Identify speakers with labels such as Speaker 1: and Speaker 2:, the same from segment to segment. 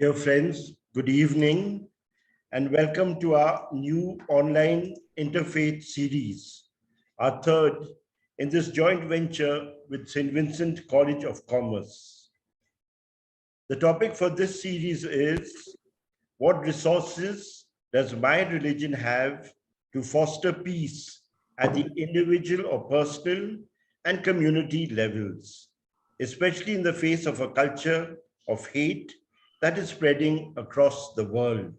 Speaker 1: Dear friends, good evening and welcome to our new online interfaith series, our third in this joint venture with St. Vincent College of Commerce. The topic for this series is, what resources does my religion have to foster peace at the individual or personal and community levels, especially in the face of a culture of hate that is spreading across the world.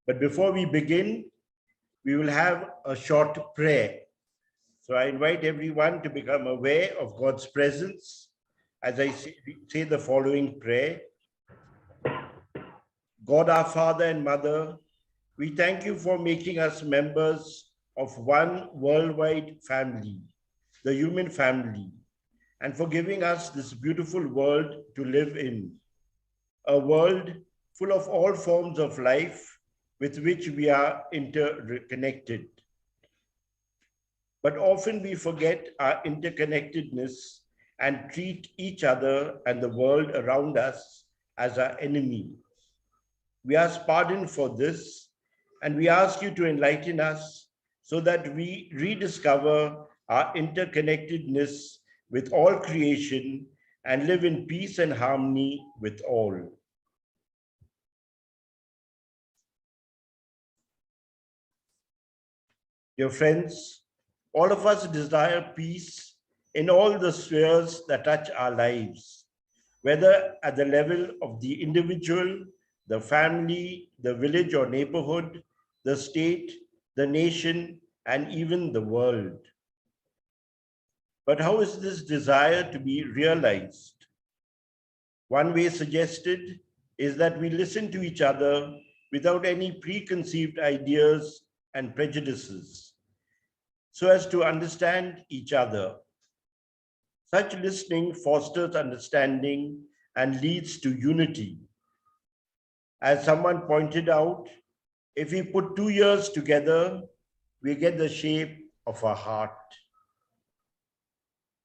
Speaker 1: But before we begin, we will have a short prayer. So I invite everyone to become aware of God's presence as I say the following prayer. God, our Father and Mother, we thank you for making us members of one worldwide family, the human family, and for giving us this beautiful world to live in, a world full of all forms of life with which we are interconnected. But often we forget our interconnectedness and treat each other and the world around us as our enemy. We ask pardon for this, and we ask you to enlighten us so that we rediscover our interconnectedness with all creation and live in peace and harmony with all. Dear friends, all of us desire peace in all the spheres that touch our lives, whether at the level of the individual, the family, the village or neighborhood, the state, the nation, and even the world. But how is this desire to be realized? One way suggested is that we listen to each other without any preconceived ideas and prejudices, so as to understand each other. Such listening fosters understanding and leads to unity. As someone pointed out, if we put two ears together, we get the shape of a heart.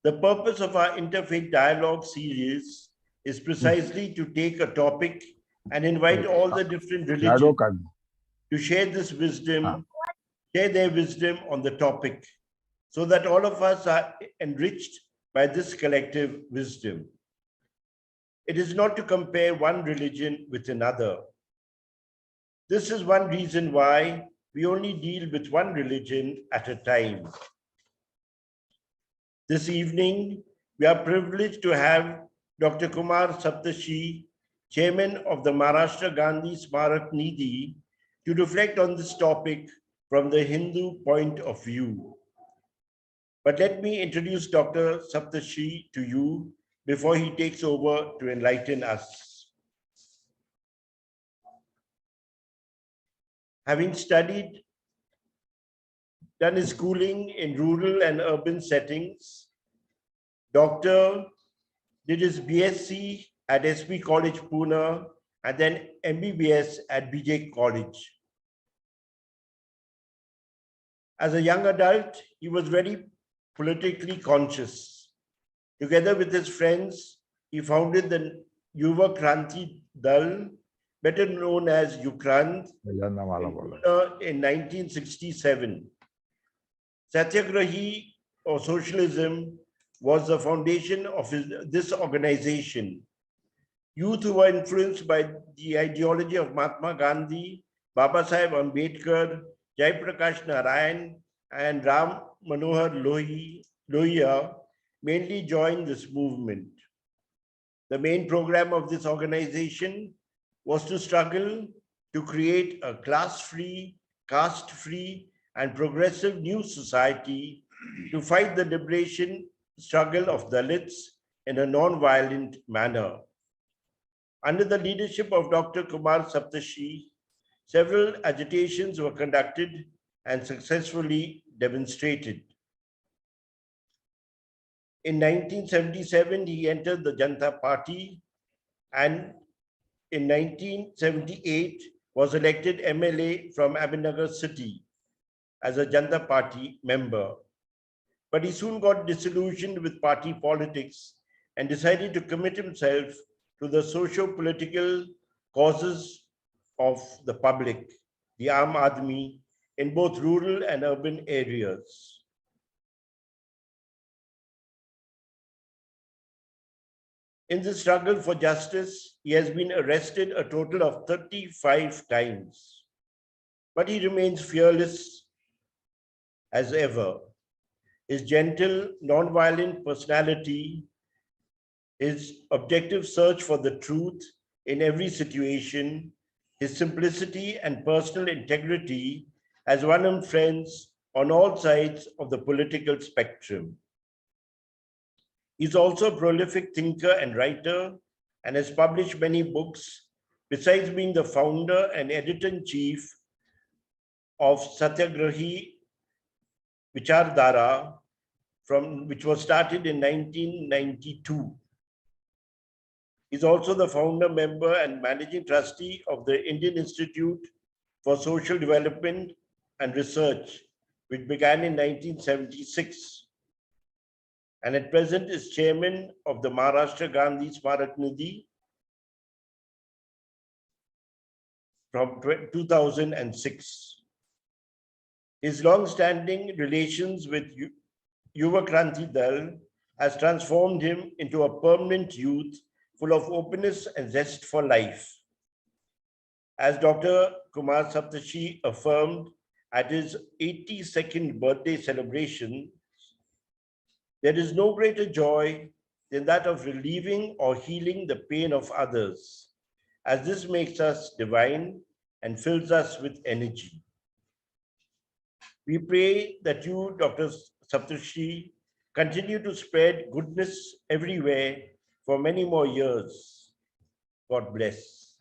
Speaker 1: The purpose of our Interfaith Dialogue series is precisely to take a topic and invite all the different religions to share this wisdom, share their wisdom on the topic, so that all of us are enriched by this collective wisdom. It is not to compare one religion with another. This is one reason why we only deal with one religion at a time. This evening, we are privileged to have Dr. Kumar Saptashi, Chairman of the Maharashtra Gandhi Smarak Nidhi, to reflect on this topic from the Hindu point of view. But let me introduce Dr. Saptashi to you before he takes over to enlighten us. Having done his schooling in rural and urban settings, Dr. did his BSc at SP College, Pune, and then MBBS at BJ College. As a young adult, he was very politically conscious. Together with his friends, he founded the Yuva Kranti Dal, better known as Ukrant, in 1967. Satyagrahi or socialism was the foundation of this organization. Youth who were influenced by the ideology of Mahatma Gandhi, Baba Saheb Ambedkar, Jai Prakash Narayan, and Ram Manohar Lohia mainly joined this movement. The main program of this organization was to struggle to create a class-free, caste-free, and progressive new society to fight the liberation struggle of Dalits in a non-violent manner. Under the leadership of Dr. Kumar Saptashi, several agitations were conducted and successfully demonstrated. In 1977, he entered the Janata Party, and in 1978 was elected MLA from Abhinagar city as a Janata Party member. But he soon got disillusioned with party politics and decided to commit himself to the socio-political causes of the public, the Aam Aadmi, in both rural and urban areas. In the struggle for justice, he has been arrested a total of 35 times, but he remains fearless as ever. His gentle, non-violent personality, his objective search for the truth in every situation, his simplicity and personal integrity has won him friends on all sides of the political spectrum. He's also a prolific thinker and writer and has published many books, besides being the founder and editor-in-chief of Satyagrahi Vichardhara, which was started in 1992. He's also the founder, member, and managing trustee of the Indian Institute for Social Development and Research, which began in 1976. And at present is chairman of the Maharashtra Gandhi Smarak Nidhi from 2006. His long-standing relations with Yuva Kranti Dal has transformed him into a permanent youth full of openness and zest for life. As Dr. Kumar Saptashi affirmed at his 82nd birthday celebration, there is no greater joy than that of relieving or healing the pain of others, as this makes us divine and fills us with energy. We pray that you, Dr. Saptashi, continue to spread goodness everywhere for many more years. God bless.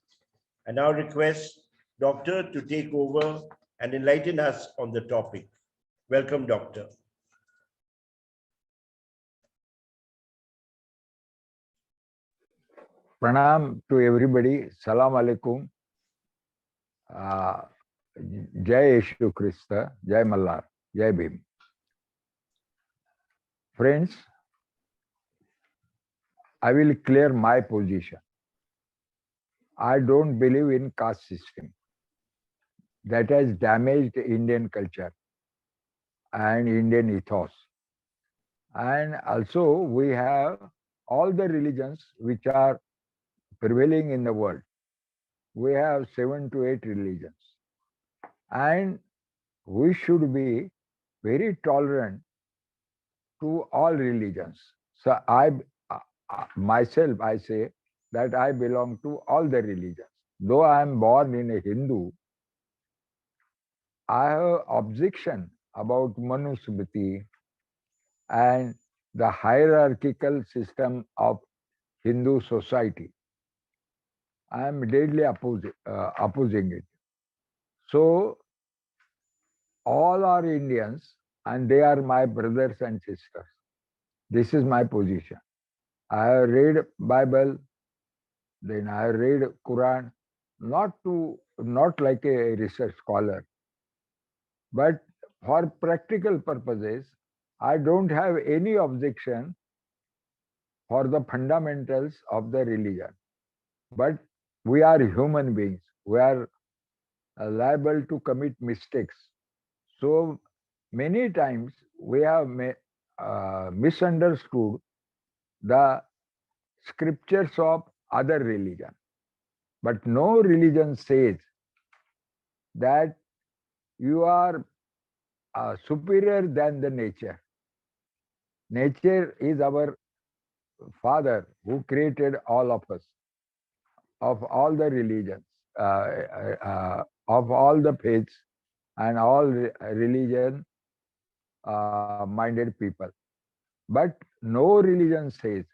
Speaker 1: I now request Doctor to take over and enlighten us on the topic. Welcome, Doctor.
Speaker 2: Pranam to everybody. Salam alaikum. Jai Yeshu Krista. Jai Mallar. Jai Bhim. Friends, I will clear my position. I don't believe in caste system. That has damaged Indian culture and Indian ethos. And also we have all the religions which are prevailing in the world. We have 7 to 8 religions. And we should be very tolerant to all religions. So myself, I say that I belong to all the religions. Though I am born in a Hindu, I have objection about Manusmriti and the hierarchical system of Hindu society. I am deadly opposing it. So all are Indians and they are my brothers and sisters. This is my position. I have read Bible, then I have read Quran, not like a research scholar, but for practical purposes, I don't have any objection for the fundamentals of the religion. But we are human beings. We are liable to commit mistakes. So many times we have misunderstood the scriptures of other religion. But no religion says that you are superior than the nature. Nature is our father who created all of us, of all the religions, of all the faiths and all religion minded people. But no religion says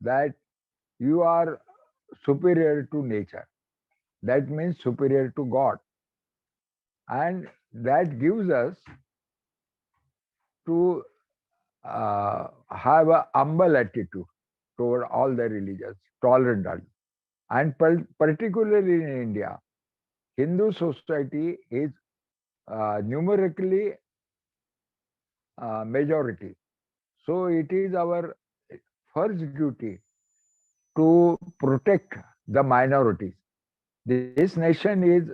Speaker 2: that you are superior to nature. That means superior to God. And that gives us to have a humble attitude toward all the religions, tolerant. And particularly in India, Hindu society is numerically majority. So it is our first duty to protect the minorities. This nation is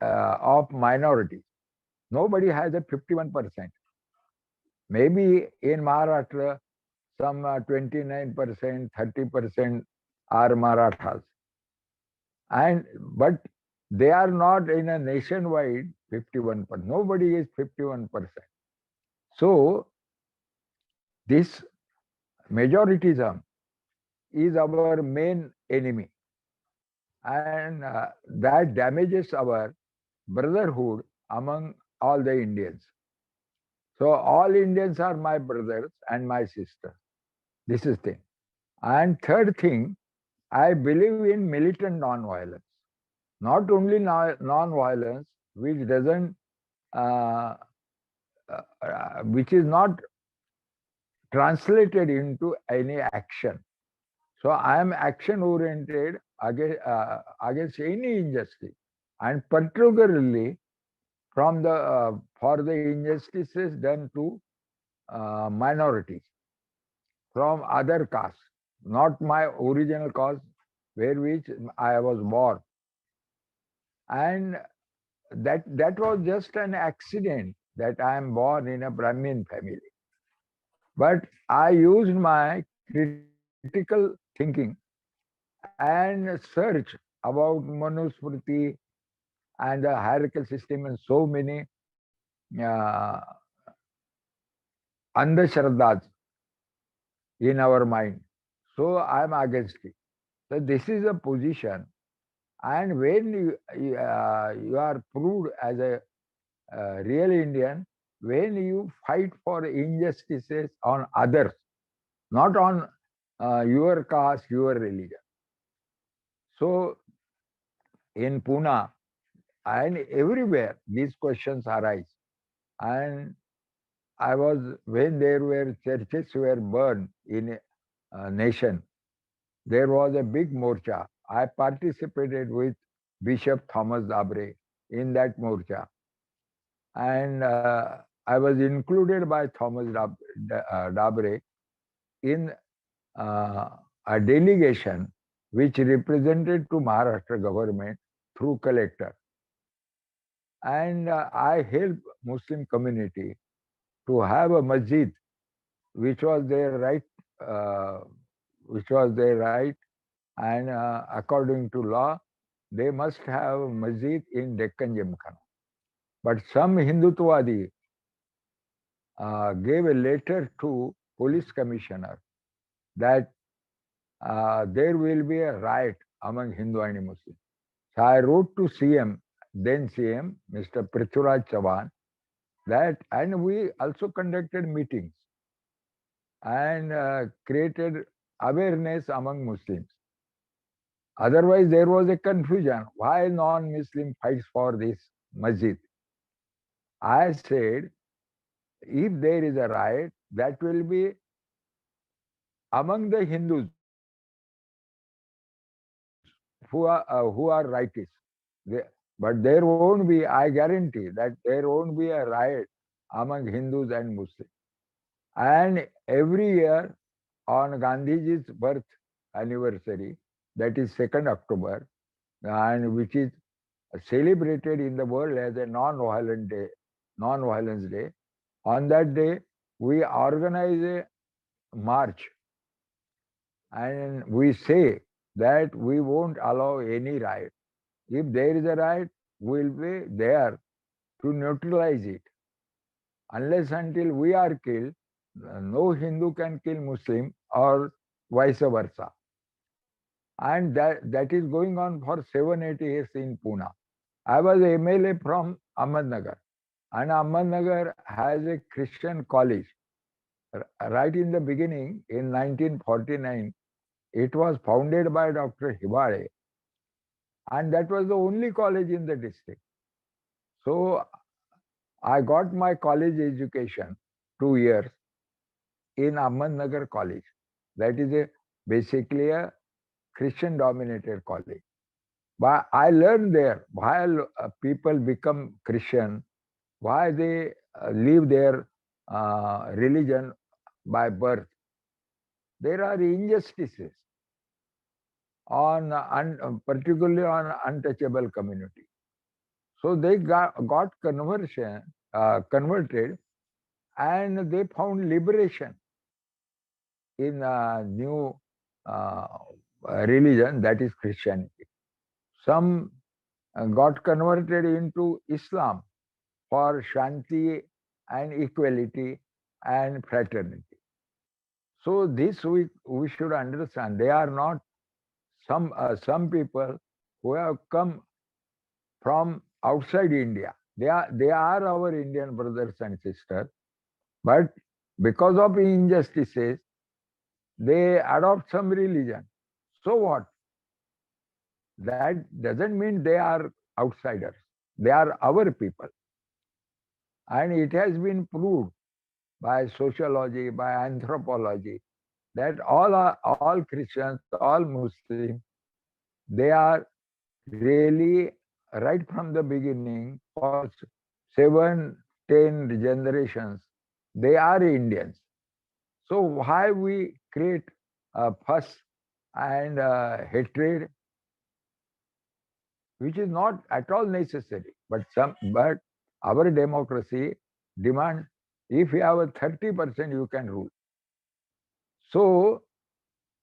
Speaker 2: of minorities. Nobody has a 51%. Maybe in Maharashtra, some 29%, 30% are Marathas. And but they are not in a nationwide 51%. Nobody is 51%. So this majoritism is our main enemy, and that damages our brotherhood among all the Indians. So all Indians are my brothers and my sisters. This is thing. And third thing, I believe in militant non-violence. Not only non-violence, which doesn't, uh, which is not translated into any action. So I am action oriented against any injustice, and particularly from the for the injustices done to minorities from other castes, not my original caste, where which I was born, and that was just an accident that I am born in a Brahmin family. But I used my critical thinking and search about Manusmriti and the hierarchical system and so many uh, andhashraddhas in our mind. So I am against it. So this is a position, and when you are proved as a real Indian, when you fight for injustices on others, not on your caste, your religion. So in Pune and everywhere, these questions arise. And I was, when there were churches were burned in a nation, there was a big morcha. I participated with Bishop Thomas Dabre in that morcha. And I was included by Thomas Dabre in uh, a delegation which represented to Maharashtra government through collector. And I helped Muslim community to have a masjid, which was their right, uh, which was their right, and according to law, they must have a masjid in Deccan Gymkhana. But some Hindutvadi gave a letter to police commissioner that there will be a riot among Hindu and Muslim. So I wrote to CM, then CM, Mr. Prithviraj Chauhan, that, and we also conducted meetings and created awareness among Muslims. Otherwise, there was a confusion. Why non-Muslim fights for this masjid? I said, if there is a riot, that will be among the Hindus who are rightists. They, but there won't be, I guarantee that there won't be a riot among Hindus and Muslims. And every year on Gandhiji's birth anniversary, that is 2nd October, and which is celebrated in the world as a non-violence day. On that day, we organize a march and we say that we won't allow any riot. If there is a riot, we'll be there to neutralize it. Unless until we are killed, no Hindu can kill Muslim or vice versa. And that is going on for 7-8 years in Pune. I was MLA from Ahmednagar, and Ahmednagar has a Christian college. Right in the beginning, in 1949, it was founded by Dr. Hibale, and that was the only college in the district. So I got my college education 2 years in Ahmednagar College. That is basically a Christian dominated college. But I learned there why people become Christian, why they leave their religion by birth. there are injustices on particularly on untouchable community. So they got converted, and they found liberation in a new uh, religion, that is Christianity. Some got converted into Islam for shanti and equality and fraternity. So this we should understand. They are not some people who have come from outside India. They are our Indian brothers and sisters, but because of injustices, they adopt some religion. So what? That doesn't mean they are outsiders. They are our people. And it has been proved by sociology, by anthropology, that all Christians, all Muslims, they are really right from the beginning for 7, 10 generations, they are Indians. So why we create a fuss and hatred, which is not at all necessary. But our democracy demands if you have a 30%, you can rule. So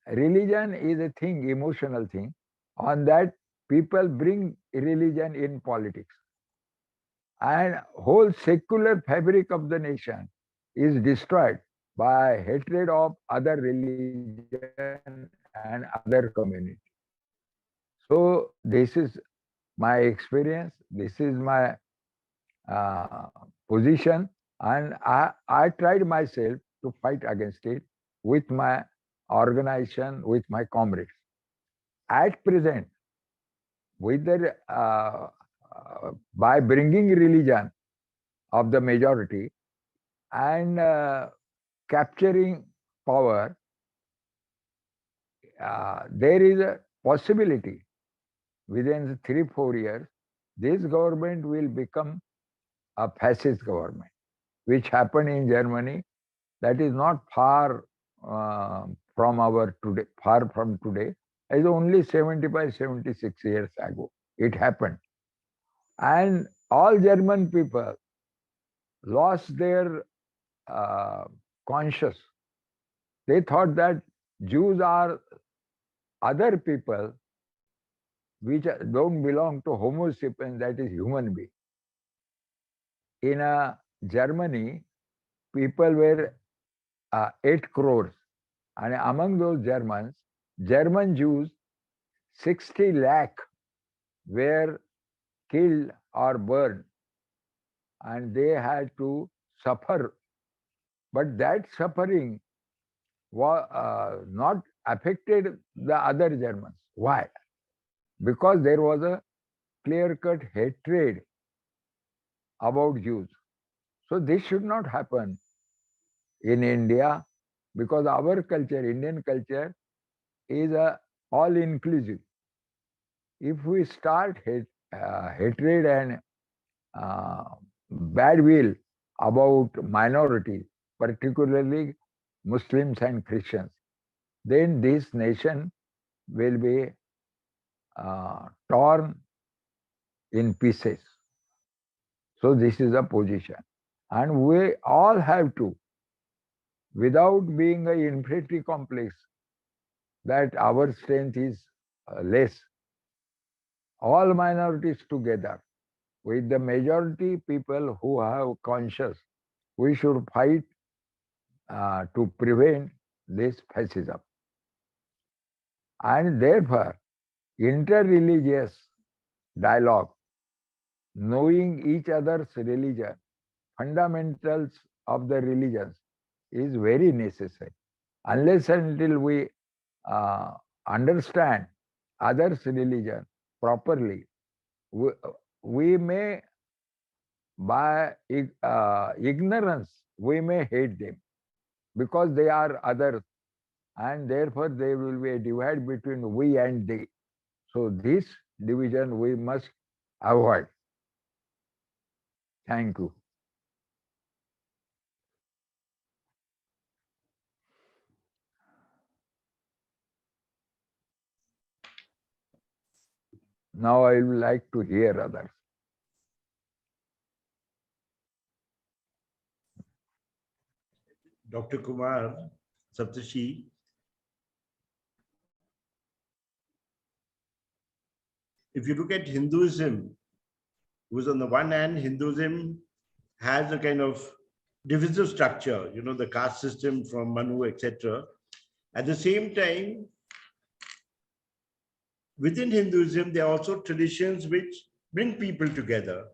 Speaker 2: religion is a thing, emotional thing. On that, people bring religion in politics, and whole secular fabric of the nation is destroyed by hatred of other religion and other community. So this is my experience. This is my uh, position, and I tried myself to fight against it with my organization, with my comrades. At present, whether by bringing religion of the majority and capturing power, there is a possibility within 3 4 years, this government will become a fascist government, which happened in Germany. That is not far from our today, far from today. It's only 75, 76 years ago. It happened. And all German people lost their uh, conscience. They thought that Jews are other people which don't belong to Homo sapiens, that is human being. In Germany, people were 8 crores. And among those Germans, German Jews, 60 lakh were killed or burned, and they had to suffer. But that suffering was not affected the other Germans. Why? Because there was a clear-cut hatred about Jews. So this should not happen in India, because our culture, Indian culture, is all inclusive. If we start hatred and uh, bad will about minorities, particularly Muslims and Christians, then this nation will be torn in pieces. So this is a position. And we all have to, without being an inferiority complex that our strength is less, all minorities together with the majority people who have conscience, we should fight to prevent this fascism. And therefore, interreligious dialogue, knowing each other's religion, fundamentals of the religions, is very necessary. Unless and until we uh, understand others' religion properly, we, we may, by ignorance, we may hate them because they are others, and therefore there will be a divide between we and they. So this division we must avoid. Thank you. Now I would like to hear others.
Speaker 1: Dr. Kumar Saptashi, if you look at Hinduism, who's on the one hand, Hinduism has a kind of divisive structure, the caste system from Manu, etc. At the same time, within Hinduism, there are also traditions which bring people together,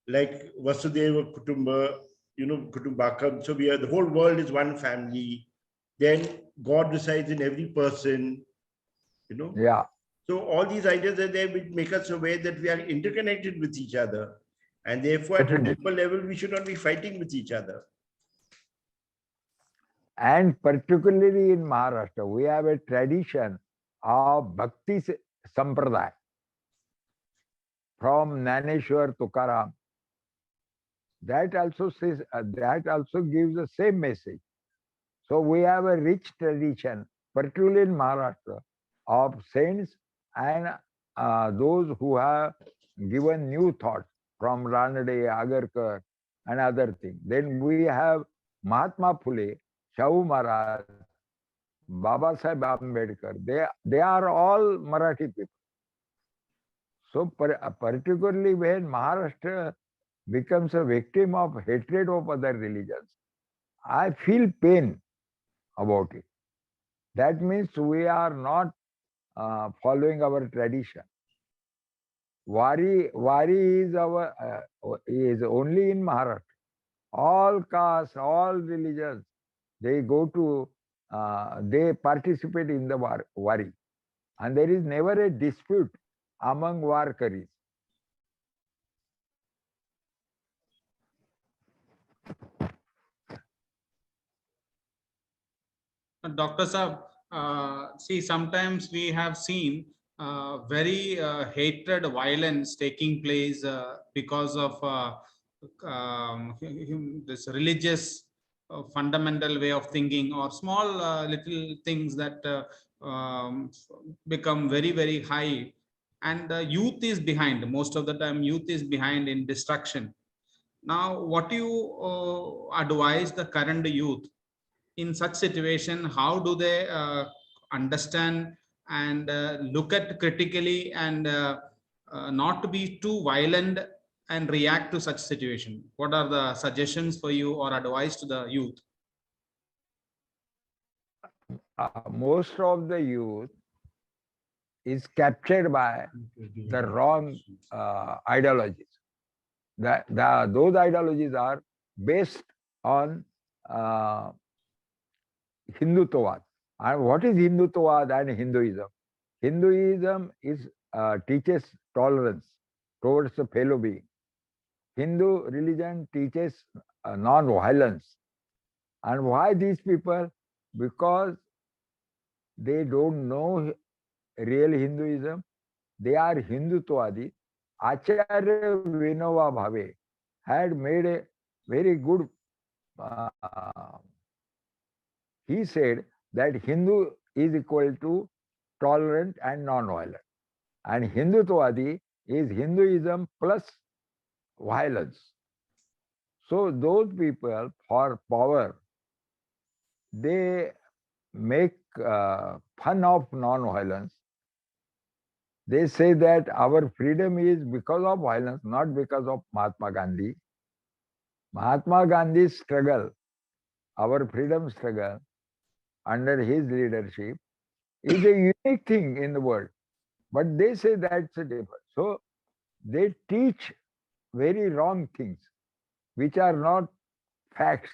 Speaker 1: like Vasudeva Kutumba, Kutumbakam. So the whole world is one family. Then God resides in every person.
Speaker 2: Yeah,
Speaker 1: So all these ideas are there which make us aware that we are interconnected with each other. And therefore, at a
Speaker 2: definitely.
Speaker 1: deeper level, we should not be fighting with each other.
Speaker 2: And particularly in Maharashtra, we have a tradition of Bhakti Sampradaya from Naneshwar Tukaram. That also says that also gives the same message. So we have a rich tradition, particularly in Maharashtra, of saints and those who have given new thoughts from Ranade, Agarkar, and other things. Then we have Mahatma Phule, Shahu Maharaj, Baba Sahib Ambedkar. They are all Marathi people. So particularly when Maharashtra becomes a victim of hatred of other religions, I feel pain about it. That means we are not following our tradition. Wari is only in Maharashtra. All castes, all religions, they go to they participate in the wari, and there is never a dispute among warkaris.
Speaker 3: Dr. Saab, see, sometimes we have seen very hatred, violence taking place because of this religious fundamental way of thinking, or small little things that become very, very high. And youth is behind. Most of the time, youth is behind in destruction. Now, what do you advise the current youth in such situation? How do they understand and look at critically, and not to be too violent and react to such situation? What are the suggestions for you or advice to the youth?
Speaker 2: Most of the youth is captured by the wrong ideologies. Those ideologies are based on uh, Hindutvad. And what is Hindutvad and Hinduism? Hinduism teaches tolerance towards the fellow being. Hindu religion teaches non-violence. And why these people? Because they don't know real Hinduism. They are Hindutvadi. Acharya Vinoba Bhave had made a very good, uh, he said that Hindu is equal to tolerant and non-violent. And Hindutvadi is Hinduism plus violence. So those people, for power, they make fun of non-violence. They say that our freedom is because of violence, not because of Mahatma Gandhi. Mahatma Gandhi's struggle, our freedom struggle under his leadership, is a unique thing in the world. But they say that's a difference. So they teach very wrong things, which are not facts.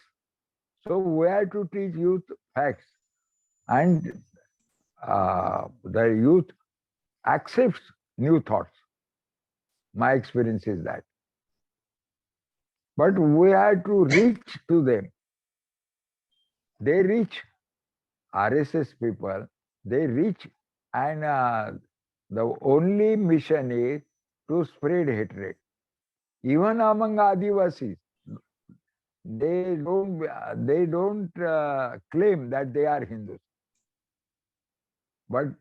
Speaker 2: So we have to teach youth facts. And the youth accepts new thoughts. My experience is that. But we have to reach to them. They reach RSS people, they reach, and the only mission is to spread hatred. Even among Adivasis, they don't claim that they are Hindus, but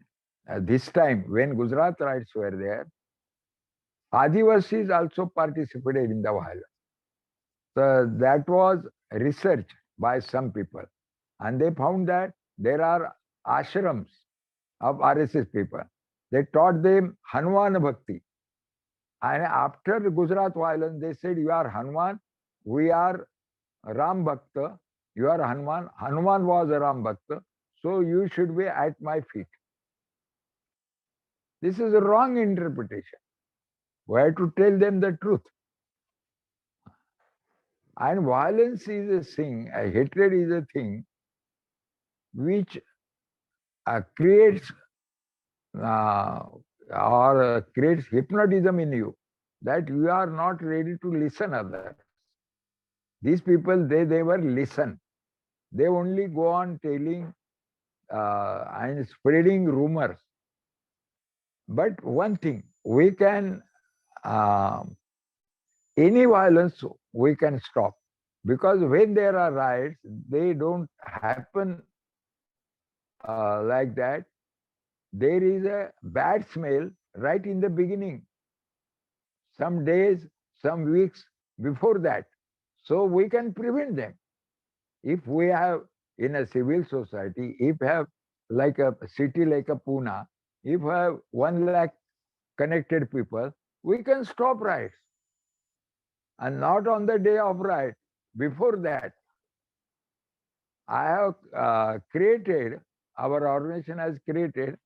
Speaker 2: this time when Gujarat riots were there, Adivasis also participated in the violence. So that was research by some people. And they found that there are ashrams of RSS people. They taught them Hanuman Bhakti. And after the Gujarat violence, they said, you are Hanuman, we are Ram Bhakta, you are Hanuman. Hanuman was a Ram Bhakta, so you should be at my feet. This is a wrong interpretation. We have to tell them the truth. And violence is a thing, hatred is a thing which creates creates hypnotism in you, that you are not ready to listen others. These people, they never listen. They only go on telling and spreading rumors. But one thing, we can, any violence we can stop. Because when there are riots, they don't happen like that. There is a bad smell right in the beginning, some days, some weeks before that. So we can prevent them. If we have in a civil society, if we have like a city like a Pune, if we have 1 lakh connected people, we can stop riots. And not on the day of riot, before that. I have created, our organization has created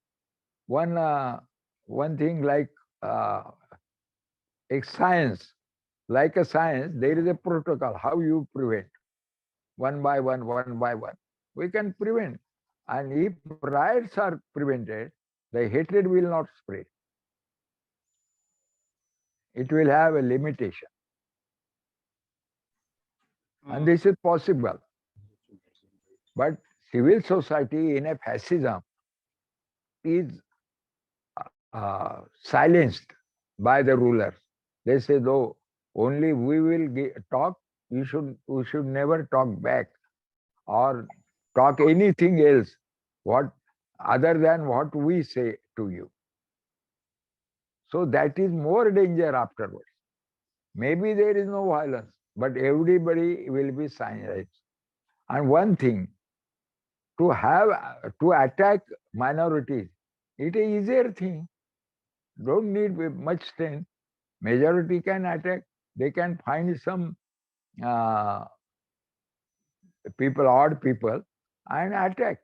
Speaker 2: one thing like a science. Like a science, there is a protocol, how you prevent. One by one, one by one. We can prevent. And if riots are prevented, the hatred will not spread. It will have a limitation. And this is possible. But civil society in a fascism is silenced by the rulers. They say, though only we will talk, we should never talk back or talk anything else what other than what we say to you. So that is more danger afterwards. Maybe there is no violence, but everybody will be silenced. And one thing, to attack minorities, it is easier thing. Don't need much strength. Majority can attack. They can find some people, odd people, and attack.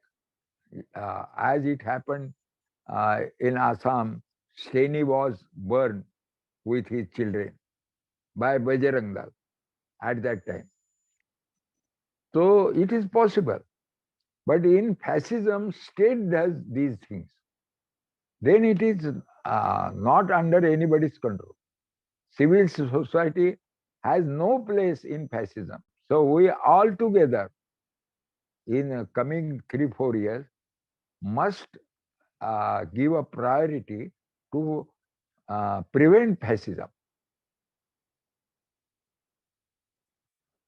Speaker 2: As it happened in Assam, Steny was burned with his children by Bajrang Dal at that time. So it is possible. But in fascism, state does these things. Then it is not under anybody's control. Civil society has no place in fascism. So we all together in coming 3-4 years must give a priority to prevent fascism.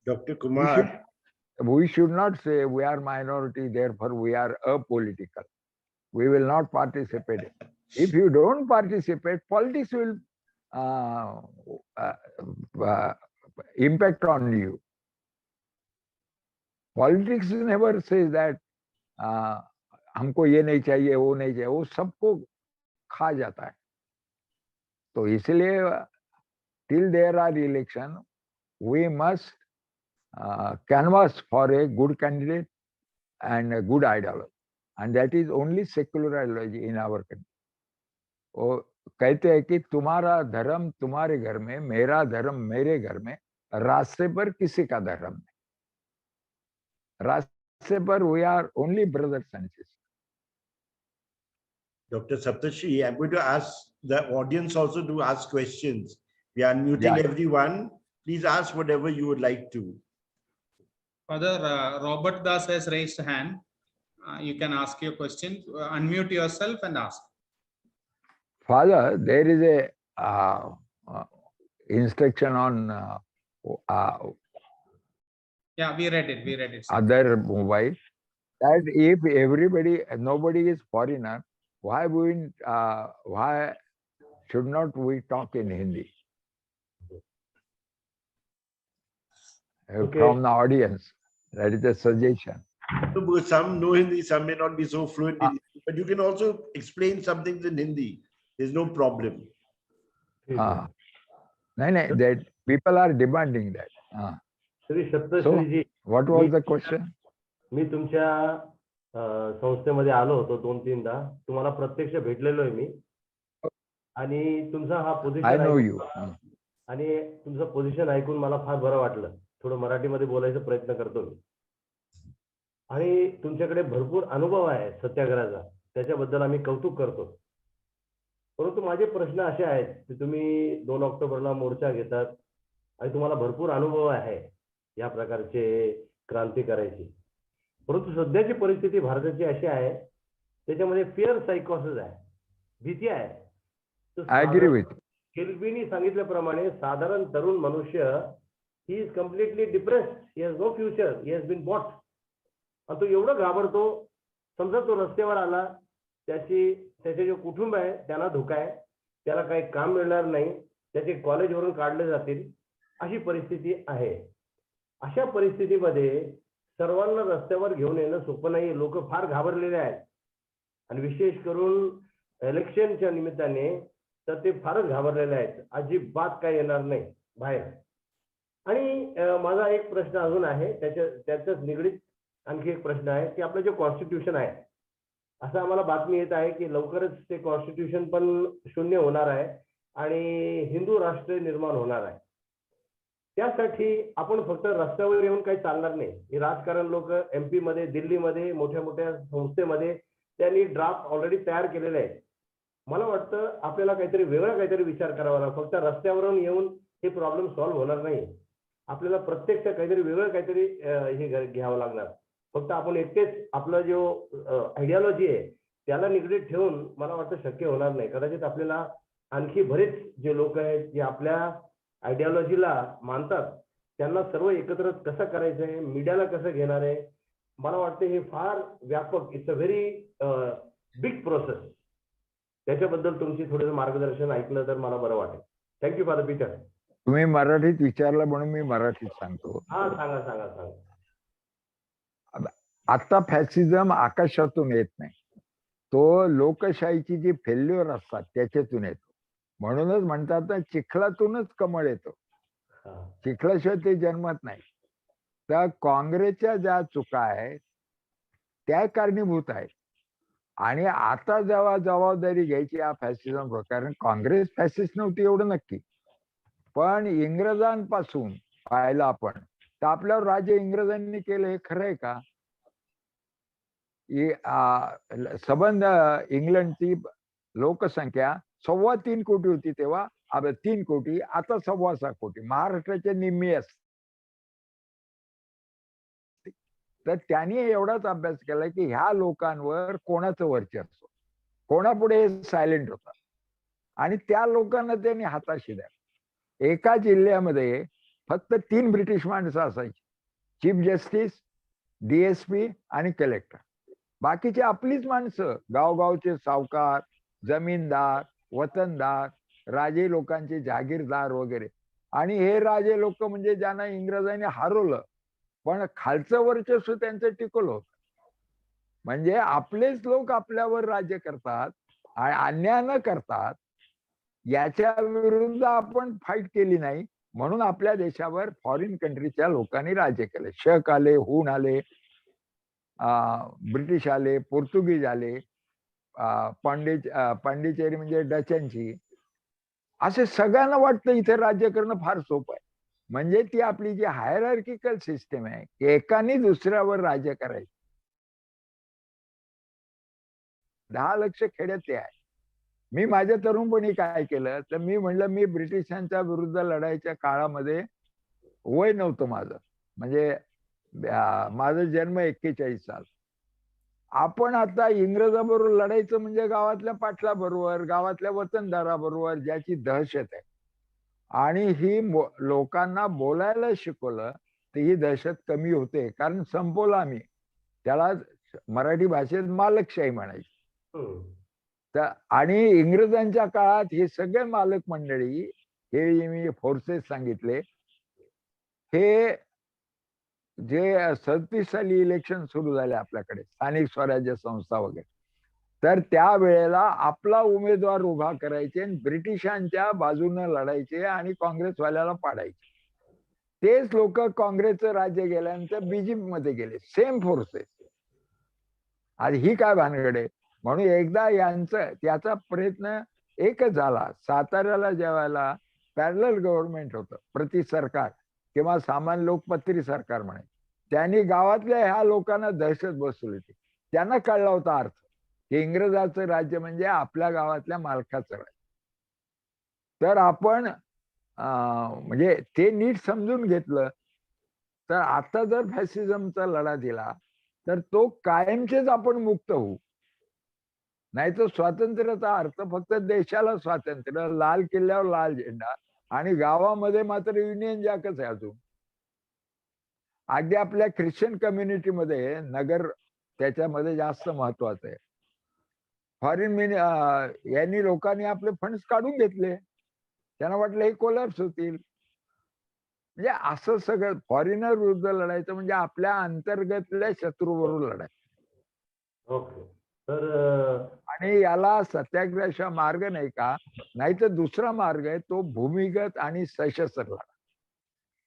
Speaker 1: Dr. Kumar.
Speaker 2: We should not say we are minority, therefore we are apolitical. We will not participate. If you don't participate, politics will impact on you. Politics never says that हमको ये नहीं चाहिए, वो नहीं चाहिए, वो सबको खा जाता है. तो इसलिए till there are election, we must canvass for a good candidate and a good ideology, and that is only secular ideology in our country. वो कहते हैं कि तुम्हारा धर्म तुम्हारे घर में, मेरा धर्म मेरे घर में, रास्ते पर किसी का धर्म नहीं. रास्ते पर we are only brothers and sisters.
Speaker 1: Dr. Saptashi, I'm going to ask the audience also to ask questions. We are unmuting everyone. Please ask whatever you would like to.
Speaker 3: Father, Robert Das has raised a hand. You can ask your question. Unmute yourself and ask.
Speaker 2: Father, there is a instruction on
Speaker 3: yeah, we read it. We read it.
Speaker 2: Other mobile that if everybody, nobody is foreigner, why should not we talk in Hindi?
Speaker 4: Okay.
Speaker 2: From the audience, that is a suggestion.
Speaker 1: Because some know Hindi, some may not be so fluent in Hindi, but you can also explain some things in Hindi. There's no problem.
Speaker 4: ठीक आहे.
Speaker 2: No, that people are demanding that.
Speaker 4: Shri सप्तश्रीजी,
Speaker 2: What was the question?
Speaker 4: मी तुमच्या संस्थेमध्ये आलो होतो 2-3दा. तुम्हाला प्रत्यक्ष भेटलेलो आहे मी. आणि तुमचा हा
Speaker 2: I
Speaker 4: पोझिशन
Speaker 2: know you.
Speaker 4: आणि तुमचं पोझिशन ऐकून मला फार बरं वाटलं. थोडं मराठीमध्ये बोलायचा प्रयत्न करतो मी. आणि तुमच्याकडे भरपूर अनुभव आहे सत्याग्रहाचा, त्याच्याबद्दल आम्ही कौतुक करतो. परंतु माझे प्रश्न असे आहेत की तुम्ही 2 ऑक्टोबरला मोर्चा घेतात आणि तुम्हाला भरपूर अनुभव आहे या प्रकारचे क्रांती करायची. परंतु सध्याची परिस्थिती भारताची अशी आहे, त्याच्यामध्ये फिअर सायकोसिस आहे, भीती आहे.
Speaker 2: I agree with you.
Speaker 4: केल्विनी सांगितल्याप्रमाणे साधारण तरुण मनुष्य he is completely depressed, he has no future, he has been bought. आणि तो एवढं घाबरतो, समजा तो रस्त्यावर आला, त्याचे जे कुटुंब आहे त्यांना धोका आहे, त्याला काही काम मिळणार नाही, त्याचे कॉलेजवरून काढले जातील, अशी परिस्थिती आहे. अशा परिस्थितीमध्ये सर्वांना रस्त्यावर घेऊन येणं सोपं नाही. लोक फार घाबरलेले आहेत आणि विशेष करून इलेक्शनच्या निमित्ताने तर ते फारच घाबरलेले आहेत. अजिबात काय येणार नाही बाहेर. आणि माझा एक प्रश्न अजून आहे, त्याच्याच निगडीत आणखी एक प्रश्न आहे की आपलं जे कॉन्स्टिट्यूशन आहे, असं आम्हाला बातमी येत आहे की लवकरच ते कॉन्स्टिट्यूशन पण शून्य होणार आहे आणि हिंदू राष्ट्र निर्माण होणार आहे. त्यासाठी आपण फक्त रस्त्यावर येऊन काही चालणार नाही. हे राजकारण लोक MP मध्ये, दिल्लीमध्ये, मोठ्या मोठ्या संस्थेमध्ये त्यांनी ड्राफ्ट ऑलरेडी तयार केलेले आहेत. मला वाटतं आपल्याला वेगळा काहीतरी विचार करावा लागतो. फक्त रस्त्यावरून येऊन हे प्रॉब्लेम सॉल्व्ह होणार नाही. आपल्याला प्रत्यक्ष वेगळं काहीतरी हे घ्यावं लागणार. फक्त आपण एकटेच आपला जो आयडियोलॉजी आहे त्याला निगडीत ठेवून मला वाटतं शक्य होणार नाही. कदाचित आपल्याला आणखी बरेच जे लोक आहेत जे आपल्या आयडियोलॉजीला मानतात, त्यांना सर्व एकत्र कसं करायचं आहे, मीडियाला कसं घेणार आहे, मला वाटतं हे फार व्यापक, it's a very big process. त्याच्याबद्दल तुमची थोडंसं मार्गदर्शन ऐकलं तर मला बरं वाटेल. Thank you for the picture.
Speaker 2: तुम्ही मराठीत विचारलं म्हणून मी मराठीत सांगतो.
Speaker 4: हा, सांगा.
Speaker 2: आता फॅसिझम आकाशातून येत नाही, तो लोकशाहीची जी फेल्युअर असतात त्याच्यातून येतो. म्हणूनच म्हणतात ना, चिखलातूनच कमळ येतो, चिखलाशिवाय ते जन्मत नाही. तर काँग्रेसच्या ज्या चुका आहेत त्या कारणीभूत आहेत. आणि आता जेव्हा जबाबदारी घ्यायची या फॅसिझम, कारण काँग्रेस फॅसिस्ट नव्हती एवढं नक्की, पण इंग्रजांपासून पाहिलं आपण तर आपल्यावर राज्य इंग्रजांनी केलं, हे खरं आहे का? संबंध इंग्लंडची लोकसंख्या 3.25 कोटी होती तेव्हा, 3 कोटी, आता 6.25 कोटी, महाराष्ट्राच्या निम्मी असते. तर त्यांनी एवढाच अभ्यास केला की ह्या लोकांवर कोणाचं वर्चस्व, कोणापुढे सायलेंट होतात, आणि त्या लोकांना त्यांनी हाताशी द्या. एका जिल्ह्यामध्ये फक्त 3 ब्रिटिश माणसं असायची, चीफ जस्टिस, DSP आणि कलेक्टर. बाकीची आपलीच माणसं, गावगावचे सावकार, जमीनदार, वतनदार, राजे लोकांचे जागीरदार वगैरे. आणि हे राजे लोक म्हणजे ज्यांना इंग्रजांनी हरवलं पण खालचं वर्चस्व त्यांचं टिकवलं होतं. म्हणजे आपलेच लोक आपल्यावर राज्य करतात आणि अन्याय न करतात, याच्या विरुद्ध आपण फाईट केली नाही. म्हणून आपल्या देशावर फॉरेन कंट्रीच्या लोकांनी राज्य केले. शक आले, हून आले, ब्रिटिश आले, पोर्तुगीज आले, पांडिचेरी म्हणजे डचांची. असे सगळ्यांना वाटतं इथे राज्य करणं फार सोपं आहे. म्हणजे ती आपली जी हायरार्किकल सिस्टम आहे की एकाने दुसऱ्यावर राज्य करायचं. 10 लक्ष खेड्यात ते आहे. मी माझ्या तरुणपणी काय केलं तर मी म्हणलं, मी ब्रिटिशांच्या विरुद्ध लढाईच्या काळामध्ये वय नव्हतं माझं, म्हणजे माझा जन्म 41 साल. आपण आता इंग्रजाबरोबर लढायचं म्हणजे गावातल्या पाटलाबरोबर, गावातल्या वतनदाराबरोबर, ज्याची दहशत आहे. आणि ही लोकांना बोलायला शिकवलं तर ही दहशत कमी होते. कारण संपवलं आम्ही त्याला, मराठी भाषेत मालकशाही म्हणायची. तर आणि इंग्रजांच्या काळात हे सगळे मालक मंडळी, हे मी फोर्सेस सांगितले, हे जे 37 साली इलेक्शन सुरू झाले आपल्याकडे, स्थानिक स्वराज्य संस्था वगैरे, तर त्यावेळेला आपला उमेदवार उभा करायचे आणि ब्रिटिशांच्या बाजूने लढायचे आणि काँग्रेसवाल्याला पाडायचे. तेच लोक काँग्रेसचं राज्य गेल्यानंतर बीजेपी मध्ये गेले, सेम फोर्सेस. आज ही काय भानगड आहे? म्हणून एकदा त्याचा प्रयत्न एकच झाला. साताऱ्याला जेवायला पॅरलल गव्हर्नमेंट होतं, प्रति सरकार किंवा सामान्य लोकपत्री सरकार म्हणे. त्यांनी गावातल्या ह्या लोकांना दहशत बसवली होती. त्यांना कळला होता अर्थ की इंग्रजाचं राज्य म्हणजे आपल्या गावातल्या मालकाचं राज्य. तर आपण म्हणजे ते नीट समजून घेतलं तर आता जर फॅसिझमचा लढा दिला तर तो कायमचेच आपण मुक्त होऊ. नाही तर स्वातंत्र्याचा अर्थ फक्त देशाला स्वातंत्र्य, लाल किल्ल्यावर लाल झेंडा आणि गावामध्ये मात्र युनियन जॅकच आहे अजून. अगदी आपल्या ख्रिश्चन कम्युनिटीमध्ये नगर त्याच्यामध्ये जास्त महत्वाचं आहे. फॉरेन यांनी लोकांनी आपले फंड्स काढून घेतले, त्यांना वाटलं हे कोलॅप्स होतील. म्हणजे असं सगळं फॉरेनर विरुद्ध लढायचं म्हणजे आपल्या अंतर्गतल्या शत्रूबरोबर लढायचं.
Speaker 4: ओके तर
Speaker 2: आणि याला सत्याग्रहाशिवाय मार्ग नाही का? नाही तर दुसरा मार्ग आहे तो भूमिगत आणि सशस्त्र लढा.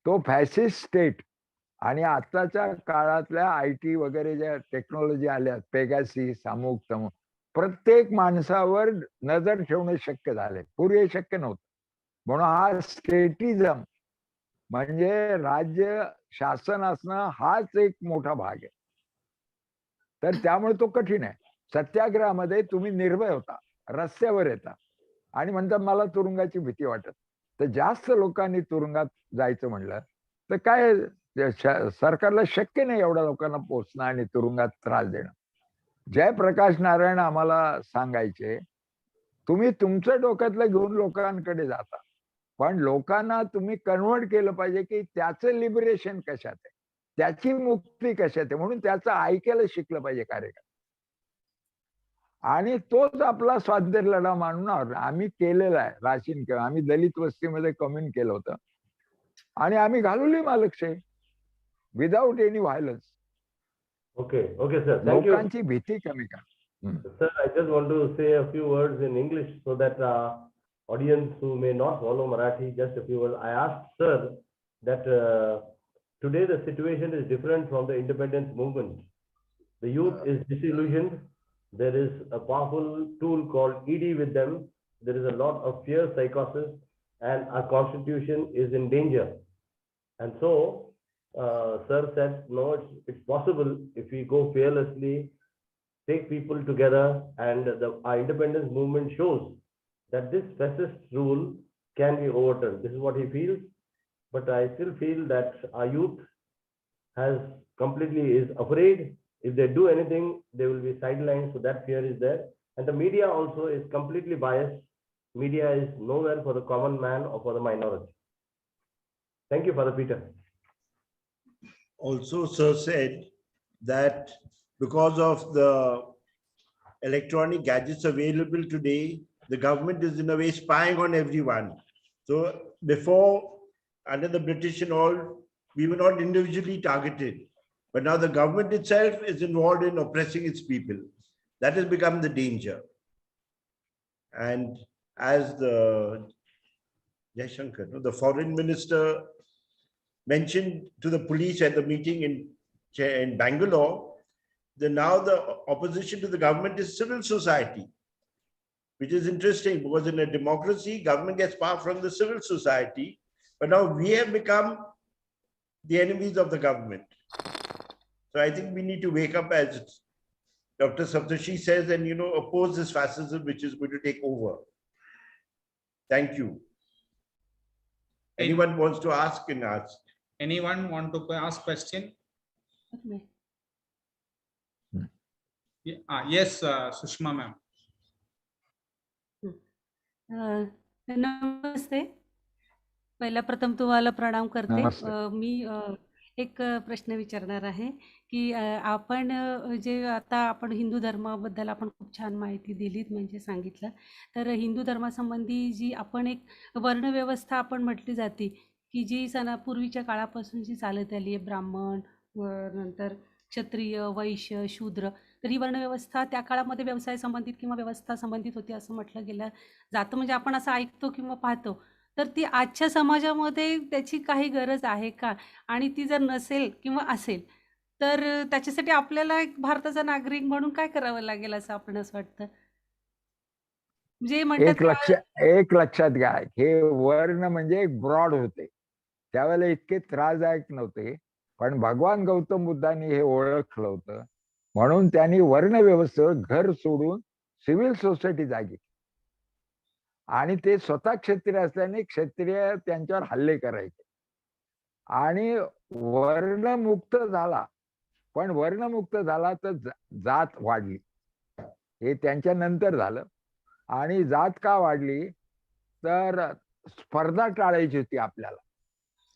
Speaker 2: तो फॅसिस्ट स्टेट आणि आताच्या काळातल्या IT वगैरे ज्या टेक्नॉलॉजी आल्या, पेगासिस, अमुक तमुक, प्रत्येक माणसावर नजर ठेवणं शक्य झालंय. पूर्वी शक्य नव्हतं. म्हणून हा स्टेटिझम म्हणजे राज्य शासन असणं हाच एक मोठा भाग आहे. तर त्यामुळे तो कठीण आहे. सत्याग्रहामध्ये तुम्ही निर्भय होता, रस्त्यावर येता आणि म्हणतात मला तुरुंगाची भीती वाटत. तर जास्त लोकांनी तुरुंगात जायचं म्हणलं तर काय सरकारला शक्य नाही एवढ्या लोकांना पोचणं आणि तुरुंगात त्रास देणं. जयप्रकाश नारायण आम्हाला सांगायचे, तुम्ही तुमचं डोक्यातलं घेऊन लोकांकडे जाता, पण लोकांना तुम्ही कन्व्हर्ट केलं पाहिजे की त्याचं लिबरेशन कशात आहे, त्याची मुक्ती कशात आहे. म्हणून त्याचं ऐकायला शिकलं पाहिजे कार्यक्रम. आणि तोच आपला स्वातंत्र्य लढा मानून आम्ही केलेला आहे. राशीन किंवा आम्ही दलित वस्तीमध्ये कम्युन केलं होतं आणि आम्ही घालवली मालकशाही without any violence.
Speaker 4: okay sir, thank you.
Speaker 2: लोकांची भीती कमी करा.
Speaker 4: Sir, I just want to say a few words in English so that audience who may not follow Marathi, just a few words. I asked sir that today the situation is different from the independence movement. The youth is disillusioned. There is a powerful tool called ED with them. There is a lot of fear, psychosis, and our constitution is in danger. And so, sir said, no, it's possible if we go fearlessly, take people together, and our independence movement shows that this fascist rule can be overturned. This is what he feels. But I still feel that our youth is afraid. If they do anything, they will be sidelined. So that fear is there. And the media also is completely biased. Media is nowhere for the common man or for the minority. Thank you, Father Peter.
Speaker 1: Also, sir said that because of the electronic gadgets available today, the government is in a way spying on everyone. So before, under the British and all, we were not individually targeted. But now the government itself is involved in oppressing its people. That has become the danger. And as the Jaishankar, the foreign minister mentioned to the police at the meeting in Bangalore, now the opposition to the government is civil society, which is interesting because in a democracy, government gets power from the civil society, but now we have become the enemies of the government. So I think we need to wake up, as Dr. Saptashi says, and oppose this fascism which is going to take over. Thank you. Anyone wants to ask, can ask.
Speaker 3: Anyone want to ask question? Yes, Sushma ma'am.
Speaker 5: नमस्ते. पहिला प्रथम तुम्हाला प्रणाम करते.
Speaker 2: नमस्ते.
Speaker 5: मी एक प्रश्न विचारणार आहे की आपण जे आता आपण हिंदू धर्माबद्दल आपण खूप छान माहिती दिलीत म्हणजे सांगितलं. तर हिंदू धर्मासंबंधी जी आपण एक वर्णव्यवस्था आपण म्हटली जाते की जी पूर्वीच्या काळापासून जी चालत आली आहे, ब्राह्मण नंतर क्षत्रिय, वैश्य, शूद्र. तर ही वर्णव्यवस्था त्या काळामध्ये व्यवसाय संबंधित किंवा व्यवस्था संबंधित होती असं म्हटलं गेलं जातं. म्हणजे आपण असं ऐकतो किंवा पाहतो. तर ती आजच्या समाजामध्ये त्याची काही गरज आहे का? आणि ती जर नसेल किंवा असेल, तर त्याच्यासाठी आपल्याला एक भारताचा नागरिक म्हणून काय करावं लागेल असं आपणास वाटतं? जे म्हणतात
Speaker 2: एक लक्ष एक लक्षात घ्या, हे वर्ण म्हणजे एक ब्रॉड होते, त्यावेळेला इतके त्रासदायक नव्हते. पण भगवान गौतम बुद्धांनी हे ओळखलं होतं, म्हणून त्यांनी वर्ण व्यवस्थेवर घर सोडून सिव्हिल सोसायटी जागी. आणि ते स्वतः क्षत्रिय असल्याने क्षत्रिय त्यांच्यावर हल्ले करायचे. आणि वर्णमुक्त झाला, पण वर्णमुक्त झाला तर जात वाढली, हे त्यांच्या नंतर झालं. आणि जात का वाढली तर स्पर्धा टाळायची होती आपल्याला.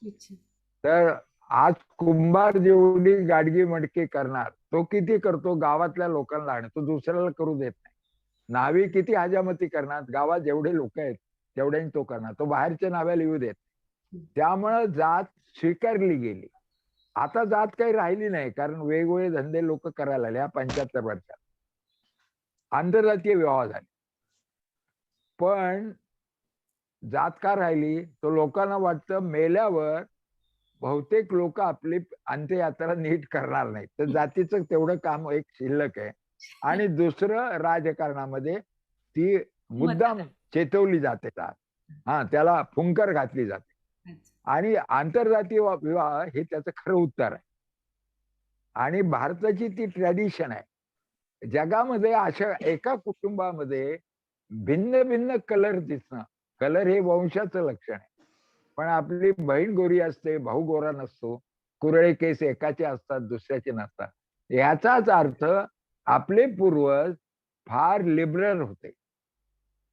Speaker 5: अच्छा.
Speaker 2: तर आज कुंभार जेवढी गाडगी मडके करणार, तो किती करतो गावातल्या लोकांना, आणि तो दुसऱ्याला करू देत नाही. नावी किती हजामती करणार, गावात जेवढे लोक आहेत तेवढ्यांनी तो करणार, तो बाहेरच्या नाव्याला येऊ देत. त्यामुळं जात स्वीकारली गेली. आता जात काही राहिली नाही, कारण वेगवेगळे धंदे लोक करायला लागले. ह्या 75 वर्षात आंतरजातीय विवाह झाले. पण जात का राहिली, तो लोकांना वाटतं मेल्यावर बहुतेक लोक आपली अंत्ययात्रा नीट करणार नाही, तर जातीचं तेवढं काम एक शिल्लक आहे. आणि दुसरं राजकारणामध्ये ती मुद्दाम चेतवली जाते, त्याला फुंकर घातली जाते. आणि आंतरजातीय विवाह हे त्याचं खरं उत्तर आहे. आणि भारताची ती ट्रॅडिशन आहे. जगामध्ये अशा एका कुटुंबामध्ये भिन्न भिन्न कलर दिसणं, कलर हे वंशाचं लक्षण आहे. पण आपली बहीण गोरी असते, भाऊ गोरा नसतो, कुरळे केस एकाचे असतात दुसऱ्याचे नसतात. याचाच अर्थ आपले पूर्वज फार लिबरल होते.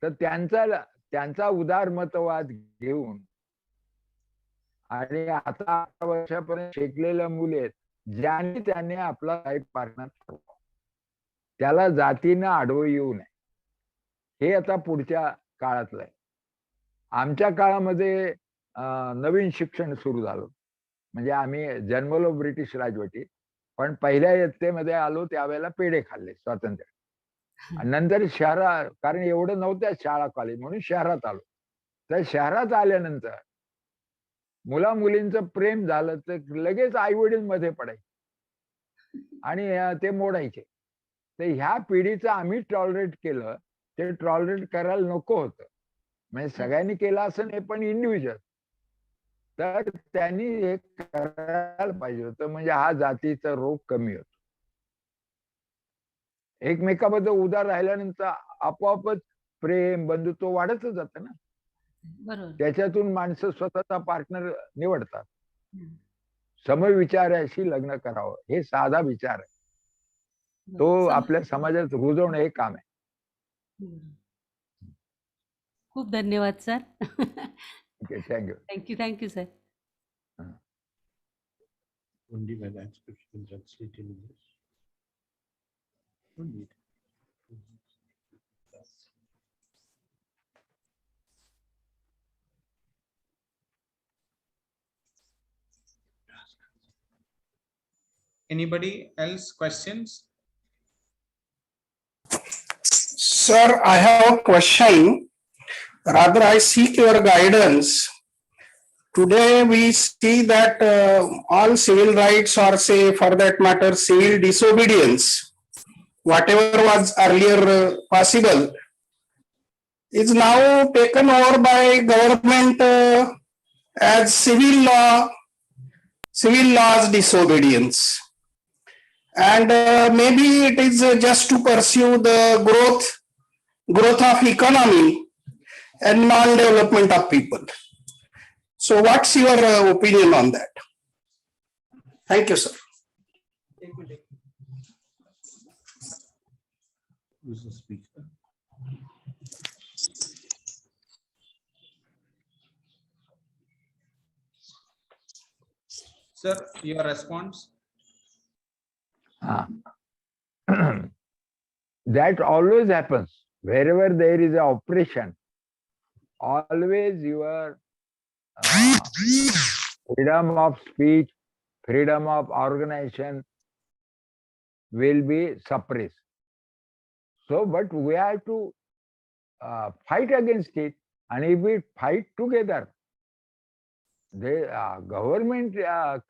Speaker 2: तर त्यांचा उदारमतवाद घेऊन आणि आता 8 वर्षापर्यंत शिकलेल्या मुली आहेत, ज्यांनी त्याने आपला लाईफ पार्टनर ठरवा, त्याला जातीनं आडवं येऊ नये. हे आता पुढच्या काळातलं आहे. आमच्या काळामध्ये नवीन शिक्षण सुरू झालं. म्हणजे आम्ही जन्मलो ब्रिटिश राजवटीत, पण पहिल्या इयत्तेमध्ये आलो त्यावेळेला पेढे खाल्ले स्वातंत्र्य. आणि नंतर कारण एवढं नव्हत्या शाळा कॉलेज, म्हणून शहरात आलो. तर शहरात आल्यानंतर मुला मुलींचं प्रेम झालं तर लगेच आई वडील मध्ये पडायचे आणि ते मोडायचे. तर ह्या पिढीचं आम्ही टॉलरेट केलं, ते टॉलरेट करायला नको होतं. म्हणजे सगळ्यांनी केलं असं नाही, पण इंडिव्हिज्युअल. तर त्यांनी हे करायला पाहिजे होतं, म्हणजे हा जातीचा रोग कमी होतो. एकमेकाबद्दल उदार राहिल्यानंतर आपोआपच प्रेम बंधुत्व वाढतच जातं ना.
Speaker 5: बरोबर.
Speaker 2: त्याच्यातून माणसं स्वतःचा पार्टनर निवडतात. समविचाराशी लग्न करावं, हे साधा विचार आहे. तो आपल्या समाजात रुजवणं हे काम आहे.
Speaker 5: खूप धन्यवाद sir.
Speaker 2: Thank you.
Speaker 5: Thank you sir.
Speaker 1: Only when transcription can translate in English. No need.
Speaker 3: Anybody else questions?
Speaker 6: Sir, I have a question. Rather, I seek your guidance. Today, we see that all civil rights, or say for that matter, civil disobedience, whatever was earlier possible, is now taken over by government as civil laws disobedience. And maybe it is just to pursue the growth of economy and non-development of people. So what's your opinion on that? Thank you, sir.
Speaker 1: Who's the speaker?
Speaker 3: Sir, your response?
Speaker 2: Ah. That always happens. Wherever there is an oppression, always your freedom of speech, freedom of organization will be suppressed. So, but we have to fight against it. And if we fight together, the government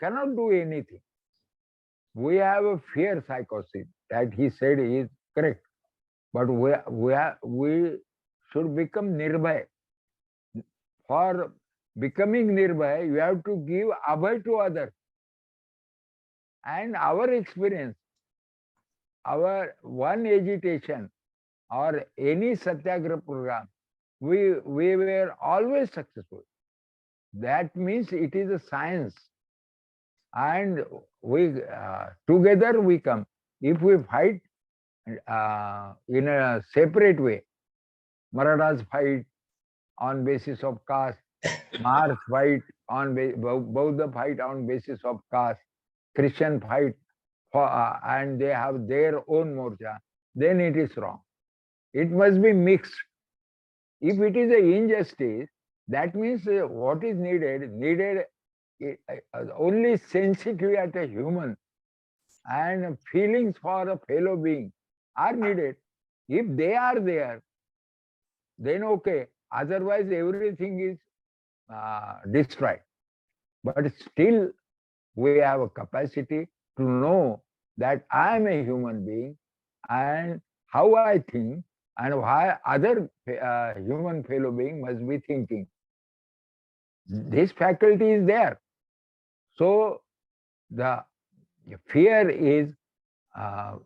Speaker 2: cannot do anything. We have a fear psychosis that he said is correct. But we should become nirbhay. For becoming nirbhay, you have to give abhay to others. And our experience, our one agitation or any satyagraha program, we were always successful. That means it is a science. And we together we come. If we fight in a separate way, Marathas fight on basis of caste, Mahars fight on Buddha fight on basis of caste, Christian fight for, and they have their own morcha, then it is wrong. It must be mixed. If it is an injustice, that means what is needed only sensitivity at a human and feelings for a fellow being are needed. If they are there, then okay. Otherwise, everything is destroyed. But still, we have a capacity to know that I am a human being and how I think and why other human fellow being must be thinking. This faculty is there. So the fear is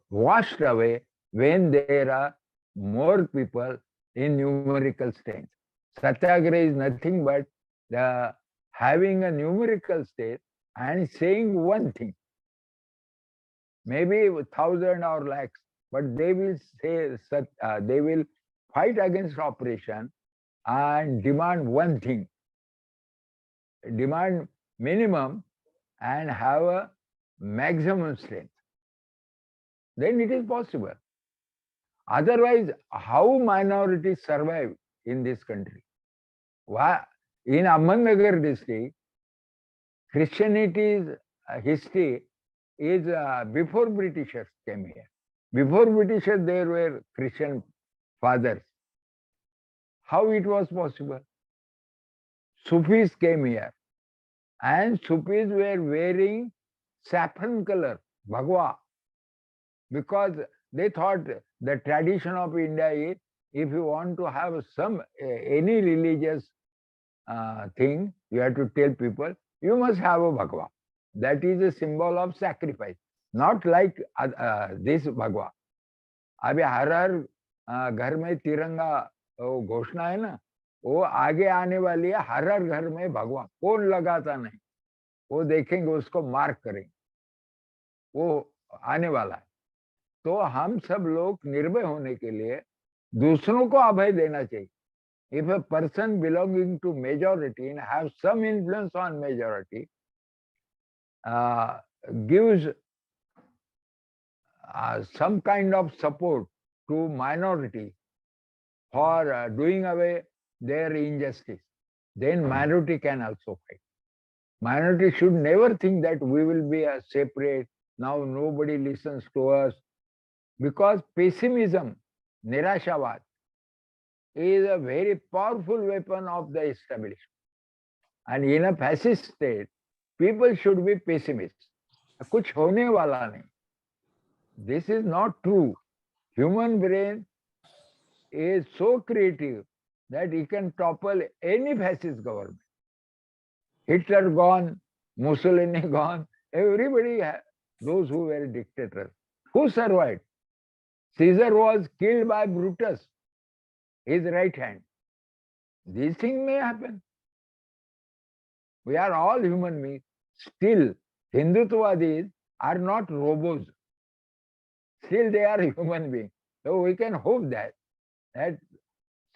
Speaker 2: washed away when there are more people in numerical strength. Satyagraha is nothing but the having a numerical state and saying one thing. Maybe 1,000 or lakhs, but they will say they will fight against oppression and demand one thing, demand minimum and have a maximum strength. Then it is possible. Otherwise, how minorities survive in this country? Why? In Ahmednagar district, Christianity's history is before Britishers came here. Before Britishers, there were Christian fathers. How it was possible? Sufis came here, and Sufis were wearing saffron color, bhagwa, because they thought the tradition of India is if you want to have any religious thing, you have to tell people you must have a bhagwa. That is a symbol of sacrifice, not like this bhagwa. अभी हर घर में तिरंगा घोषणा है ना, वो आगे आने वाली है. हर घर में भगवा कौन लगाता नहीं, वो देखेंगे, उसको मार्क करेंगे, वो आने वाला है. तो हम सब लोग निर्भय होने के लिए दूसरों को अभय देना चाहिए. If a person belonging to majority and have some influence on majority gives some kind of support to minority for doing away their injustice, then minority can also fight. Minority should never think that we will be separate, now nobody listens to us, because pessimism, nirashavad, is a very powerful weapon of the establishment. And in a fascist state, people should be pessimists. कुछ होने वाला नहीं. This is not true. Human brain is so creative that it can topple any fascist government. Hitler gone, Mussolini gone, everybody, those who were dictators. Who survived? Caesar was killed by Brutus, his right hand. These things may happen. We are all human beings. Still, Hindutvaadis are not robots. Still, they are human beings. So we can hope that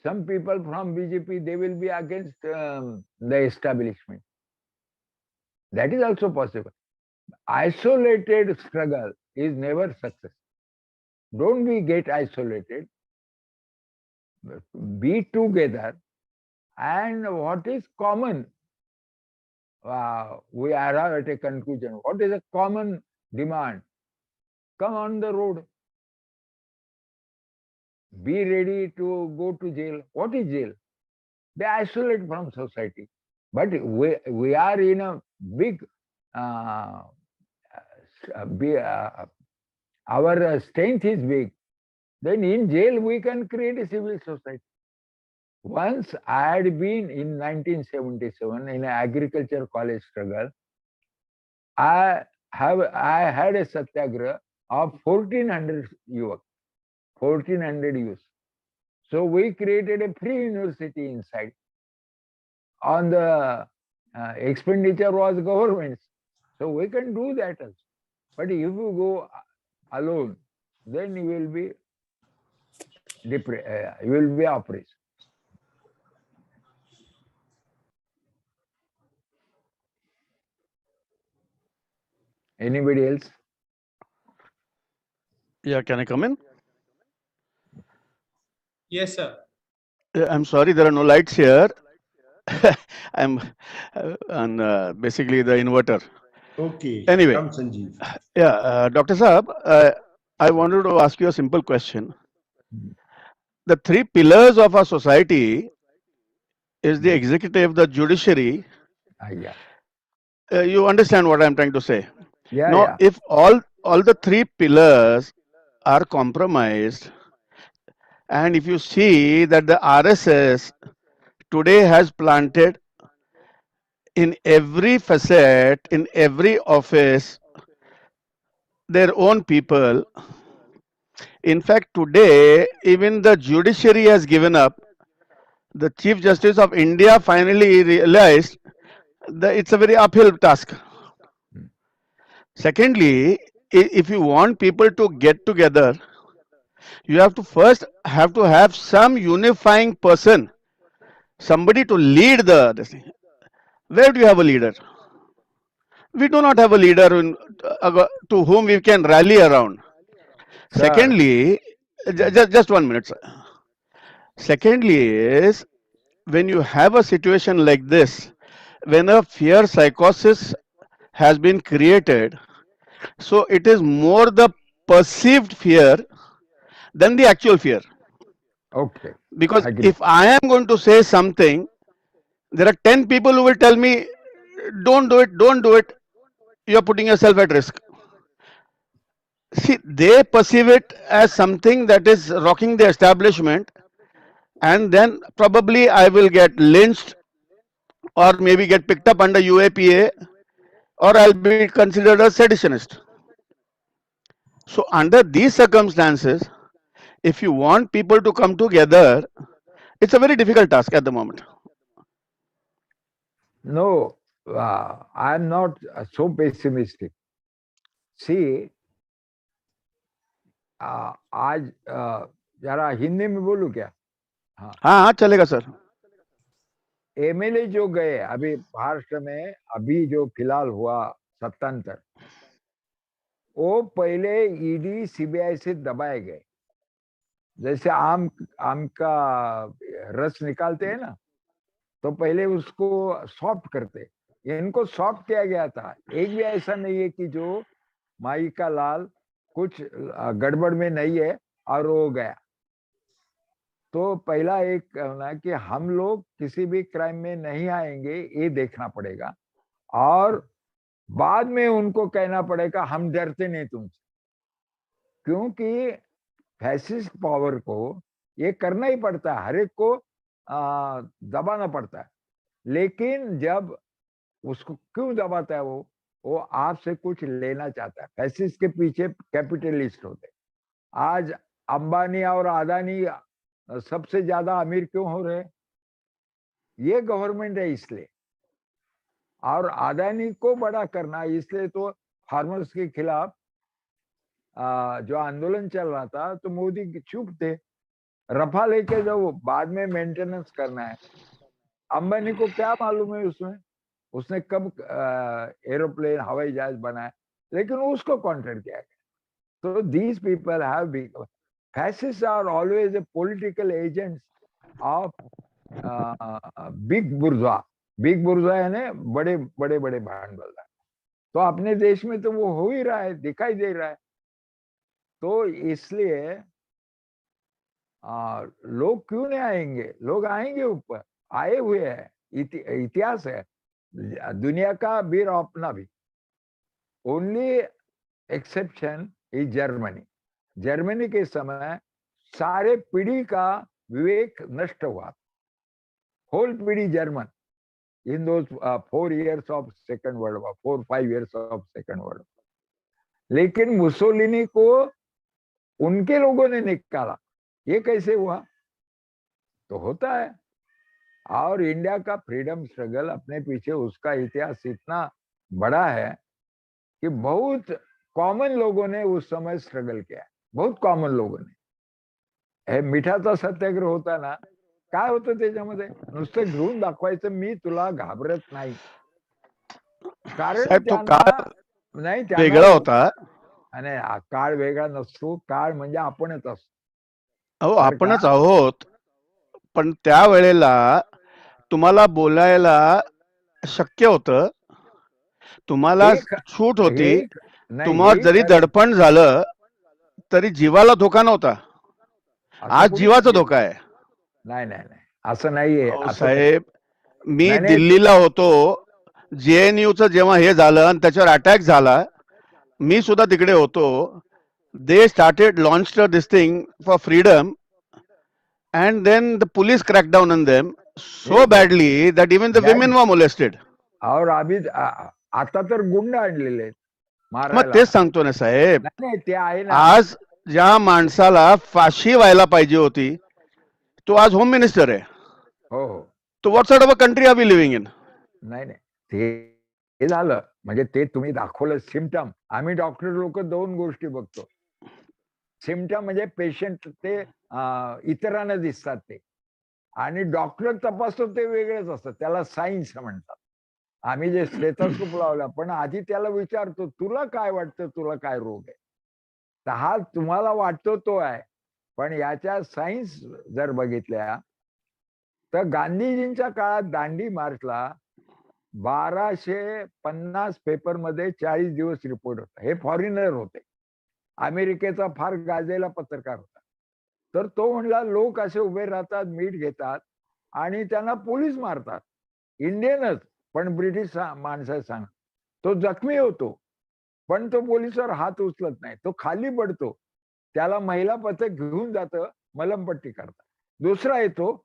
Speaker 2: some people from BJP, they will be against the establishment. That is also possible. Isolated struggle is never success. Don't we get isolated? Be together, and what is common? We arrive at a conclusion. What is a common demand? Come on the road. Be ready to go to jail. What is jail? They isolate from society. But we are in a big, our strength is big. Then in jail we can create a civil society. Once I had been in 1977 in an agriculture college struggle. I had a satyagraha of 1400 youth, 1400 youth. So we created a free university inside. On the expenditure was government's. So we can do that also. But if you go alone, then you will be oppressed. Anybody else?
Speaker 7: Yeah, can I come in?
Speaker 3: Yes, sir.
Speaker 7: I'm sorry, there are no lights here. I'm on basically the inverter.
Speaker 1: Okay,
Speaker 7: Anyway,
Speaker 1: come Sanjeev.
Speaker 7: yeah, Dr. Saab, I wanted to ask you a simple question. The three pillars of our society is the executive, the judiciary.
Speaker 2: Yeah.
Speaker 7: You understand what I'm trying to say?
Speaker 2: Yeah,
Speaker 7: Now,
Speaker 2: yeah.
Speaker 7: if all the three pillars are compromised, and if you see that the RSS today has planted in every facet, in every office, their own people. In fact, today, even the judiciary has given up. The Chief Justice of India finally realized that it's a very uphill task. Secondly, if you want people to get together, you have to first have some unifying person, somebody to lead this thing. Where do you have a leader? We do not have a leader to whom we can rally around.
Speaker 2: Sir.
Speaker 7: Secondly, just 1 minute, sir. Secondly is when you have a situation like this, when a fear psychosis has been created, so it is more the perceived fear than the actual fear.
Speaker 2: Okay.
Speaker 7: Because
Speaker 2: Agree.
Speaker 7: if I am going to say something, there are 10 people who will tell me, don't do it, you are putting yourself at risk. See, they perceive it as something that is rocking the establishment, and then probably I will get lynched or maybe get picked up under UAPA, or I'll be considered a seditionist. So, under these circumstances, if you want people to come together, it's a very difficult task at the moment.
Speaker 2: No, I'm not so pessimistic. See, आज जरा हिंदी में बोलूं क्या?
Speaker 7: हाँ चलेगा sir.
Speaker 2: MLA जो गए अभी महाराष्ट्र में, अभी जो फिलहाल हुआ सत्तांतर, वो पहले ईडी सीबीआई से दबाए गए. जैसे आम का रस निकालते हैं ना, तो पहले उसको सॉफ्ट करते. इनको सॉफ्ट किया गया था. एक भी ऐसा नहीं है कि जो माई का लाल कुछ गड़बड़ में नहीं है और वो गया. तो पहला एक कहना कि हम लोग किसी भी क्राइम में नहीं आएंगे, ये देखना पड़ेगा. और बाद में उनको कहना पड़ेगा हम डरते नहीं तुमसे, क्योंकि फैसिस्ट पावर को ये करना ही पड़ता है, हर एक को दबाना पड़ता है. लेकिन जब उसको क्यों दबाता है, वो आपसे कुछ लेना चाहता है. फैसिस्ट के पीछे कैपिटलिस्ट होते. आज अंबानी और अदानी सबसे ज्यादा अमीर क्यों हो रहे? ये गवर्नमेंट है इसलिए. और अदानी को बड़ा करना इसलिए तो फार्मर्स के खिलाफ जो आंदोलन चल रहा था, तो मोदी चुप थे. रफा लेके जो बाद में मेंटेनेंस करना है, अंबानी को क्या मालूम है उसमें? उसने कब एरोप्लेन हवाई जहाज बनाया, लेकिन उसको कॉन्ट्रैक्ट किया गया. So these people have become, fascists are always a political agents of big bourgeois. Big bourgeois यानी बड़े बड़े बड़े भांडवलदार. तो अपने देश में तो वो हो ही रहा है, दिखाई दे रहा है. तो इसलिए लोग क्यों नहीं आएंगे? लोग आएंगे ऊपर, आए हुए हैं. इतिहास है दुनिया का भी और अपना भी. Only exception is Germany. Germany के समय सारे पीढ़ी का विवेक नष्ट हुआ. होल पीढ़ी German in those 4 years of second world war, 4-5 years of second world war. लेकिन मुसोलिनी को उनके लोगों ने निकाला. ये कैसे हुआ? तो होता है. और इंडिया का फ्रीडम स्ट्रगल अपने पीछे उसका इतिहास इतना बड़ा है कि बहुत कॉमन लोगों ने उस समय स्ट्रगल किया. बहुत कॉमन लोगों ने. हे मिठाचा सत्याग्रह होता ना, काय होतं त्याच्यामध्ये? नुसतं घेऊन दाखवायचं मी तुला घाबरत नाही. कारण
Speaker 7: साहेब तो
Speaker 2: त्यांना
Speaker 7: काळ
Speaker 2: नाही,
Speaker 7: वेगळा
Speaker 2: त्यांना
Speaker 7: होता.
Speaker 2: आणि काळ वेगळा नसतो. काळ म्हणजे आपणच असतो.
Speaker 7: अहो
Speaker 2: बरं का?
Speaker 7: आपणच आहोत, पण त्या वेळेला तुम्हाला बोलायला शक्य होतं, तुम्हाला
Speaker 2: हे
Speaker 7: सूट होती,
Speaker 2: हे नाही,
Speaker 7: तुम्हाला
Speaker 2: हे
Speaker 7: जरी
Speaker 2: खरं.
Speaker 7: दडपण झालं तरी जीवाला धोका नव्हता.
Speaker 2: असं
Speaker 7: आज
Speaker 2: कोणी
Speaker 7: जीवाचा
Speaker 2: सांगितलं?
Speaker 7: धोका आहे.
Speaker 2: नाही नाही नाही, असं नाहीये.
Speaker 7: अहो
Speaker 2: असं
Speaker 7: साहेब, मी
Speaker 2: नाही नाही.
Speaker 7: दिल्लीला होतो, JNUचं जेव्हा हे झालं आणि त्याच्यावर अटॅक झाला, मी सुद्धा तिकडे होतो. They started launch this thing for freedom and then the police cracked down on them so
Speaker 2: Yes,
Speaker 7: badly that even the
Speaker 2: that
Speaker 7: women were molested.
Speaker 2: और अभी आता तर गुंड आणलेले आहेत
Speaker 7: मग
Speaker 2: मारायला.
Speaker 7: तेच सांगतो ना साहेब,
Speaker 2: नाही नाही, ते आहे ना.
Speaker 7: आज ज्या माणसाला फाशी व्हायला पाहिजे होती, तो आज होम मिनिस्टर आहे.
Speaker 2: हो हो.
Speaker 7: तो what sort of a country are we living in?
Speaker 2: नाही नाही, ते झालं म्हणजे ते तुम्ही दाखवलं सिम्पटम. आम्ही डॉक्टर लोक 2 गोष्टी बघतो. सिम्पटम म्हणजे पेशंट ते इतरांना दिसतात ते, आणि डॉक्टर तपासतो ते वेगळेच असतात. त्याला सायन्स म्हणतात. आम्ही जे स्टेथोस्कोप लावला, पण आधी त्याला विचारतो तुला काय वाटतं, तुला काय रोग आहे. तर हा तुम्हाला वाटतो तो आहे, पण याच्या सायन्स जर बघितल्या तर गांधीजींच्या काळात दांडी मार्चला 1250 पेपरमध्ये 40 दिवस रिपोर्ट होता. हे फॉरेनर होते. अमेरिकेचा फार गाजलेला पत्रकार होता. तर तो म्हणला लोक असे उभे राहतात, मीठ घेतात आणि त्यांना पोलीस मारतात. इंडियनच, पण ब्रिटिश माणसं सांग. तो जखमी होतो, पण तो पोलिसावर हात उचलत नाही. तो खाली पडतो, त्याला महिला पथक घेऊन जातं, मलमपट्टी करतात. दुसरा येतो,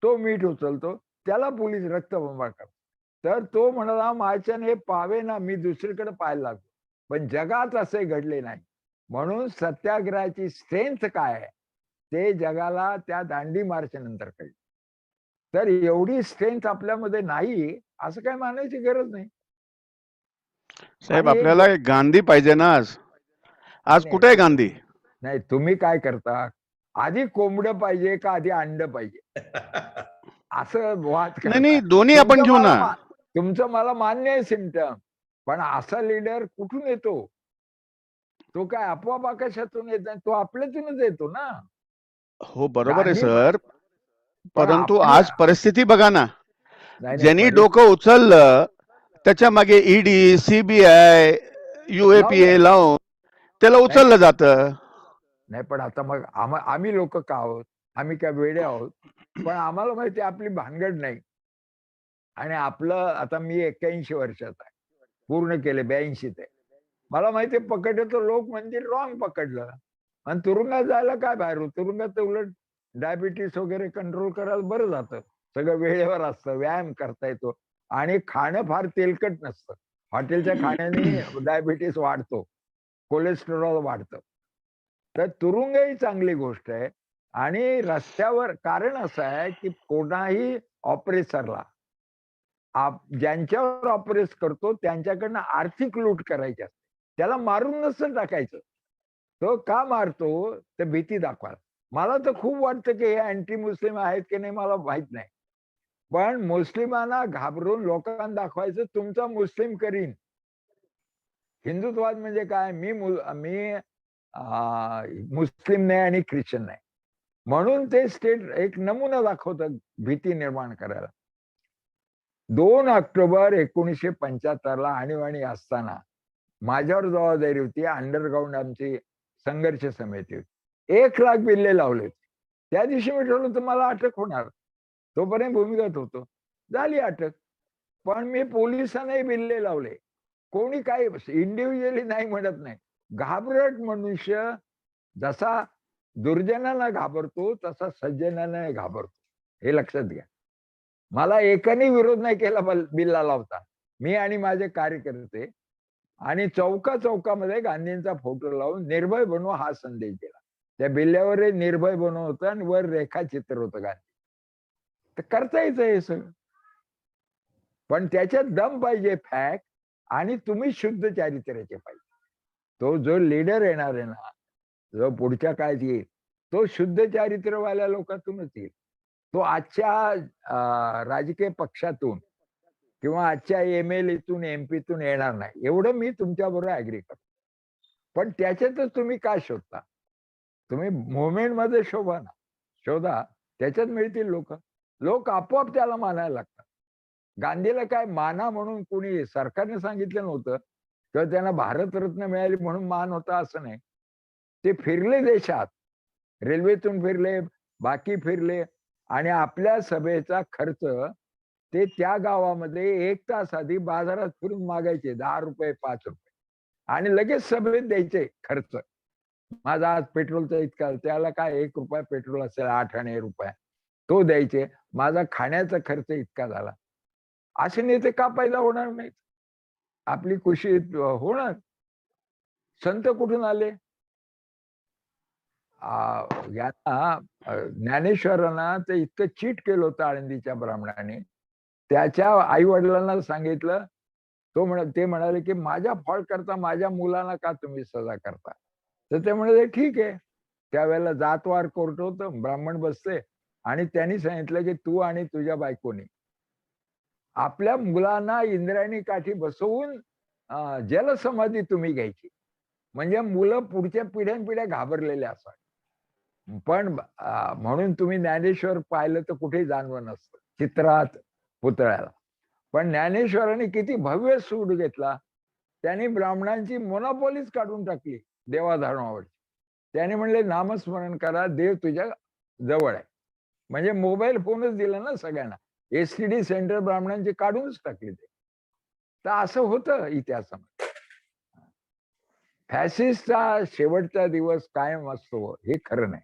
Speaker 2: तो मीठ उचलतो, त्याला पोलीस रक्तबंबाळ करतात. तर तो म्हणाला माझ्याने हे पावे ना, मी दुसरीकडे पाहायला लागलो. पण जगात असे घडले नाही. म्हणून सत्याग्रहाची स्ट्रेंथ काय आहे ते जगाला त्या दांडी मार्च नंतर कळलं. तर एवढी स्ट्रेंथ आपल्यामध्ये नाही असं काय मानायची गरज नाही.
Speaker 7: साहेब
Speaker 2: आणि
Speaker 7: आपल्याला गांधी पाहिजे ना. आज आज कुठे आहे गांधी?
Speaker 2: नाही, तुम्ही काय करता, आधी कोंबडं पाहिजे का आधी अंड पाहिजे असं वाद
Speaker 7: नाही
Speaker 2: करता.
Speaker 7: नाही, दोन्ही आपण घेऊ ना.
Speaker 2: तुमचं मला मान्य आहे सिम्पटम, पण असा लीडर कुठून येतो? तो काय आपोआप आकाशातून येत नाही, तो आपल्यातूनच येतो ना.
Speaker 7: हो बरोबर आहे सर,
Speaker 2: पण
Speaker 7: परंतु
Speaker 2: आपण-
Speaker 7: आज परिस्थिती बघा ना.
Speaker 2: नाही,
Speaker 7: ज्यांनी
Speaker 2: नाही,
Speaker 7: डोकं उचललं त्याच्या मागे ईडी, CBI, UAPA लावून त्याला उचललं जातं.
Speaker 2: नाही, पण आता मग आम्ही लोक का आहोत? आम्ही काय वेडे आहोत? पण आम्हाला माहिती आपली भानगड नाही. आणि आपलं आता मी 81 वर्षाचा आहे, पूर्ण केले 82 ते. मला माहिती पकडलं तर लोक म्हणजे रॉंग पकडलं, आणि तुरुंगात जायला काय बाहेर, तुरुंगात उलट डायबिटीस वगैरे कंट्रोल करायला बरं जातं. सगळं वेळेवर असतं, व्यायाम करता येतो, आणि खाणं फार तेलकट नसतं. हॉटेलच्या खाण्याने डायबिटीस वाढतो, कोलेस्टेरॉल वाढतं. तर तुरुंग ही चांगली गोष्ट आहे. आणि रस्त्यावर कारण असं आहे की कोणाही ऑपरेसरला ज्यांच्यावर ऑपरेट करतो त्यांच्याकडनं आर्थिक लूट करायची असते. त्याला मारून नसतं टाकायचं. तो का मारतो ते भीती दाखवा. मला तर खूप वाटतं की हे अँटी मुस्लिम आहेत की नाही मला माहित नाही, पण मुस्लिमांना घाबरून लोकांना दाखवायचं तुमचा मुस्लिम करीन. हिंदुत्ववाद म्हणजे काय, मी मुस्लिम नाही आणि ख्रिश्चन नाही म्हणून ते स्टेट एक नमुना दाखवतं भीती निर्माण करायला. 2 ऑक्टोबर 1975 आणीबाणी असताना माझ्यावर जबाबदारी होती. अंडरग्राऊंड आमची संघर्ष समिती होती. 1 लाख बिल्ले लावले होते. त्या दिवशी मी ठरवलं तर मला अटक होणार, तोपर्यंत भूमिगत होतो. झाली अटक. पण मी पोलिसांनाही बिल्ले लावले. कोणी काही इंडिव्हिज्युअली नाही म्हणत नाही. घाबरट मनुष्य जसा दुर्जनांना घाबरतो तसा सज्जनांना घाबरतो, हे लक्षात घ्या. मला एकाने विरोध नाही केला बिल्ला लावता. मी आणि माझे कार्यकर्ते आणि चौकामध्ये गांधींचा फोटो लावून निर्भय बनव हा संदेश दिला. त्या बिल्ल्यावर निर्भय बनव होतं आणि वर रेखाचित्र होतं गांधी. तर करता येतं हे सगळं, पण त्याच्यात दम पाहिजे, फॅक्ट, आणि तुम्ही शुद्ध चारित्र्याचे पाहिजे. तो जो लीडर येणार आहे ना, जो पुढच्या काळात येईल, तो शुद्ध चारित्र्यवाल्या लोकांतूनच येईल. तो आजच्या राजकीय पक्षातून किंवा आजच्या MLAतून MP तून येणार नाही, एवढं मी तुमच्या बरोबर ऍग्री करतो. पण त्याच्यातच तुम्ही काय शोधता? तुम्ही मुवमेंट मध्ये शोधा, त्याच्यात मिळतील लोक आपोआप त्याला मानायला लागतात. गांधीला काय माना म्हणून कोणी सरकारने सांगितलं नव्हतं किंवा त्यांना भारतरत्न मिळाली म्हणून मान होता असं नाही. ते फिरले देशात, रेल्वेतून फिरले, बाकी फिरले, आणि आपल्या सभेचा खर्च ते त्या गावामध्ये 1 तास आधी बाजारात फिरून मागायचे 10 रुपये 5 रुपये आणि लगेच सभेत द्यायचे खर्च. माझा आज पेट्रोलचा इतका, त्याला काय 1 रुपया पेट्रोल असेल 8 आणे रुपये, तो द्यायचे. माझा खाण्याचा खर्च इतका झाला. असे नेते का पैदा होणार नाहीत? आपली खुशी होणार. संत कुठून आले? यांना ज्ञानेश्वरांना ते इतकं चीट केलं होतं आळंदीच्या ब्राह्मणाने. त्याच्या आई वडिलांना सांगितलं, ते म्हणाले की माझ्या फॉल्ट करता माझ्या मुलांना का तुम्ही सजा करता? तर ते म्हणाले ठीक आहे. त्यावेळेला जातवार कोर्ट होतं, ब्राह्मण बसले आणि त्यांनी सांगितलं की तू आणि तुझ्या बायकोनी आपल्या मुलांना इंद्रायणी काठी बसवून जलसमाधी तुम्ही घ्यायची, म्हणजे मुलं पुढच्या पिढ्यानपिढ्या घाबरलेल्या असतात. पण म्हणून तुम्ही ज्ञानेश्वर पाहिलं तर कुठेही जाणवं नसतं चित्रात, पुतळ्याला. पण ज्ञानेश्वरांनी किती भव्य सूट घेतला. त्यांनी ब्राह्मणांची मोनोपॉलीच काढून टाकली देवाधर्मावर. त्याने म्हणले नामस्मरण करा, देव तुझ्या जवळ आहे. म्हणजे मोबाईल फोनच दिला ना सगळ्यांना. STD सेंटर ब्राह्मणांचे काढूनच टाकले ते. तर असं होतं इतिहासामध्ये. फॅसिस्टचा शेवटचा दिवस कायम असतो हे खरं नाही.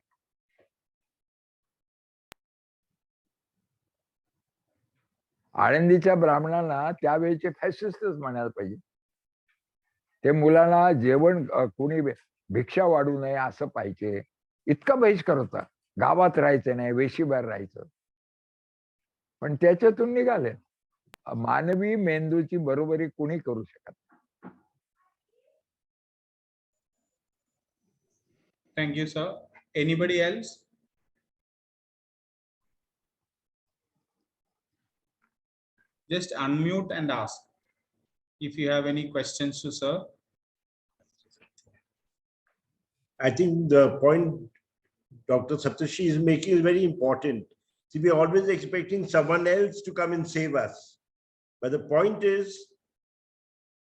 Speaker 2: आळंदीच्या ब्राह्मणांना त्यावेळेचे फॅसिस्टच म्हणायला पाहिजे. ते मुलांना जेवण कोणी भिक्षा वाढू नये असं पाहिजे, इतका बहिष्कार होता. गावात राहायचं नाही, वेशीबाहेर राहायचं. पण त्याच्यातून निघाले. मानवी मेंदूची बरोबरी कोणी करू शकत.
Speaker 3: Thank you, sir. Anybody else? Just unmute and ask if you have any questions to sir.
Speaker 1: I think the point Dr. Saptashi is making is very important. See, we're always expecting someone else to come and save us. But the point is,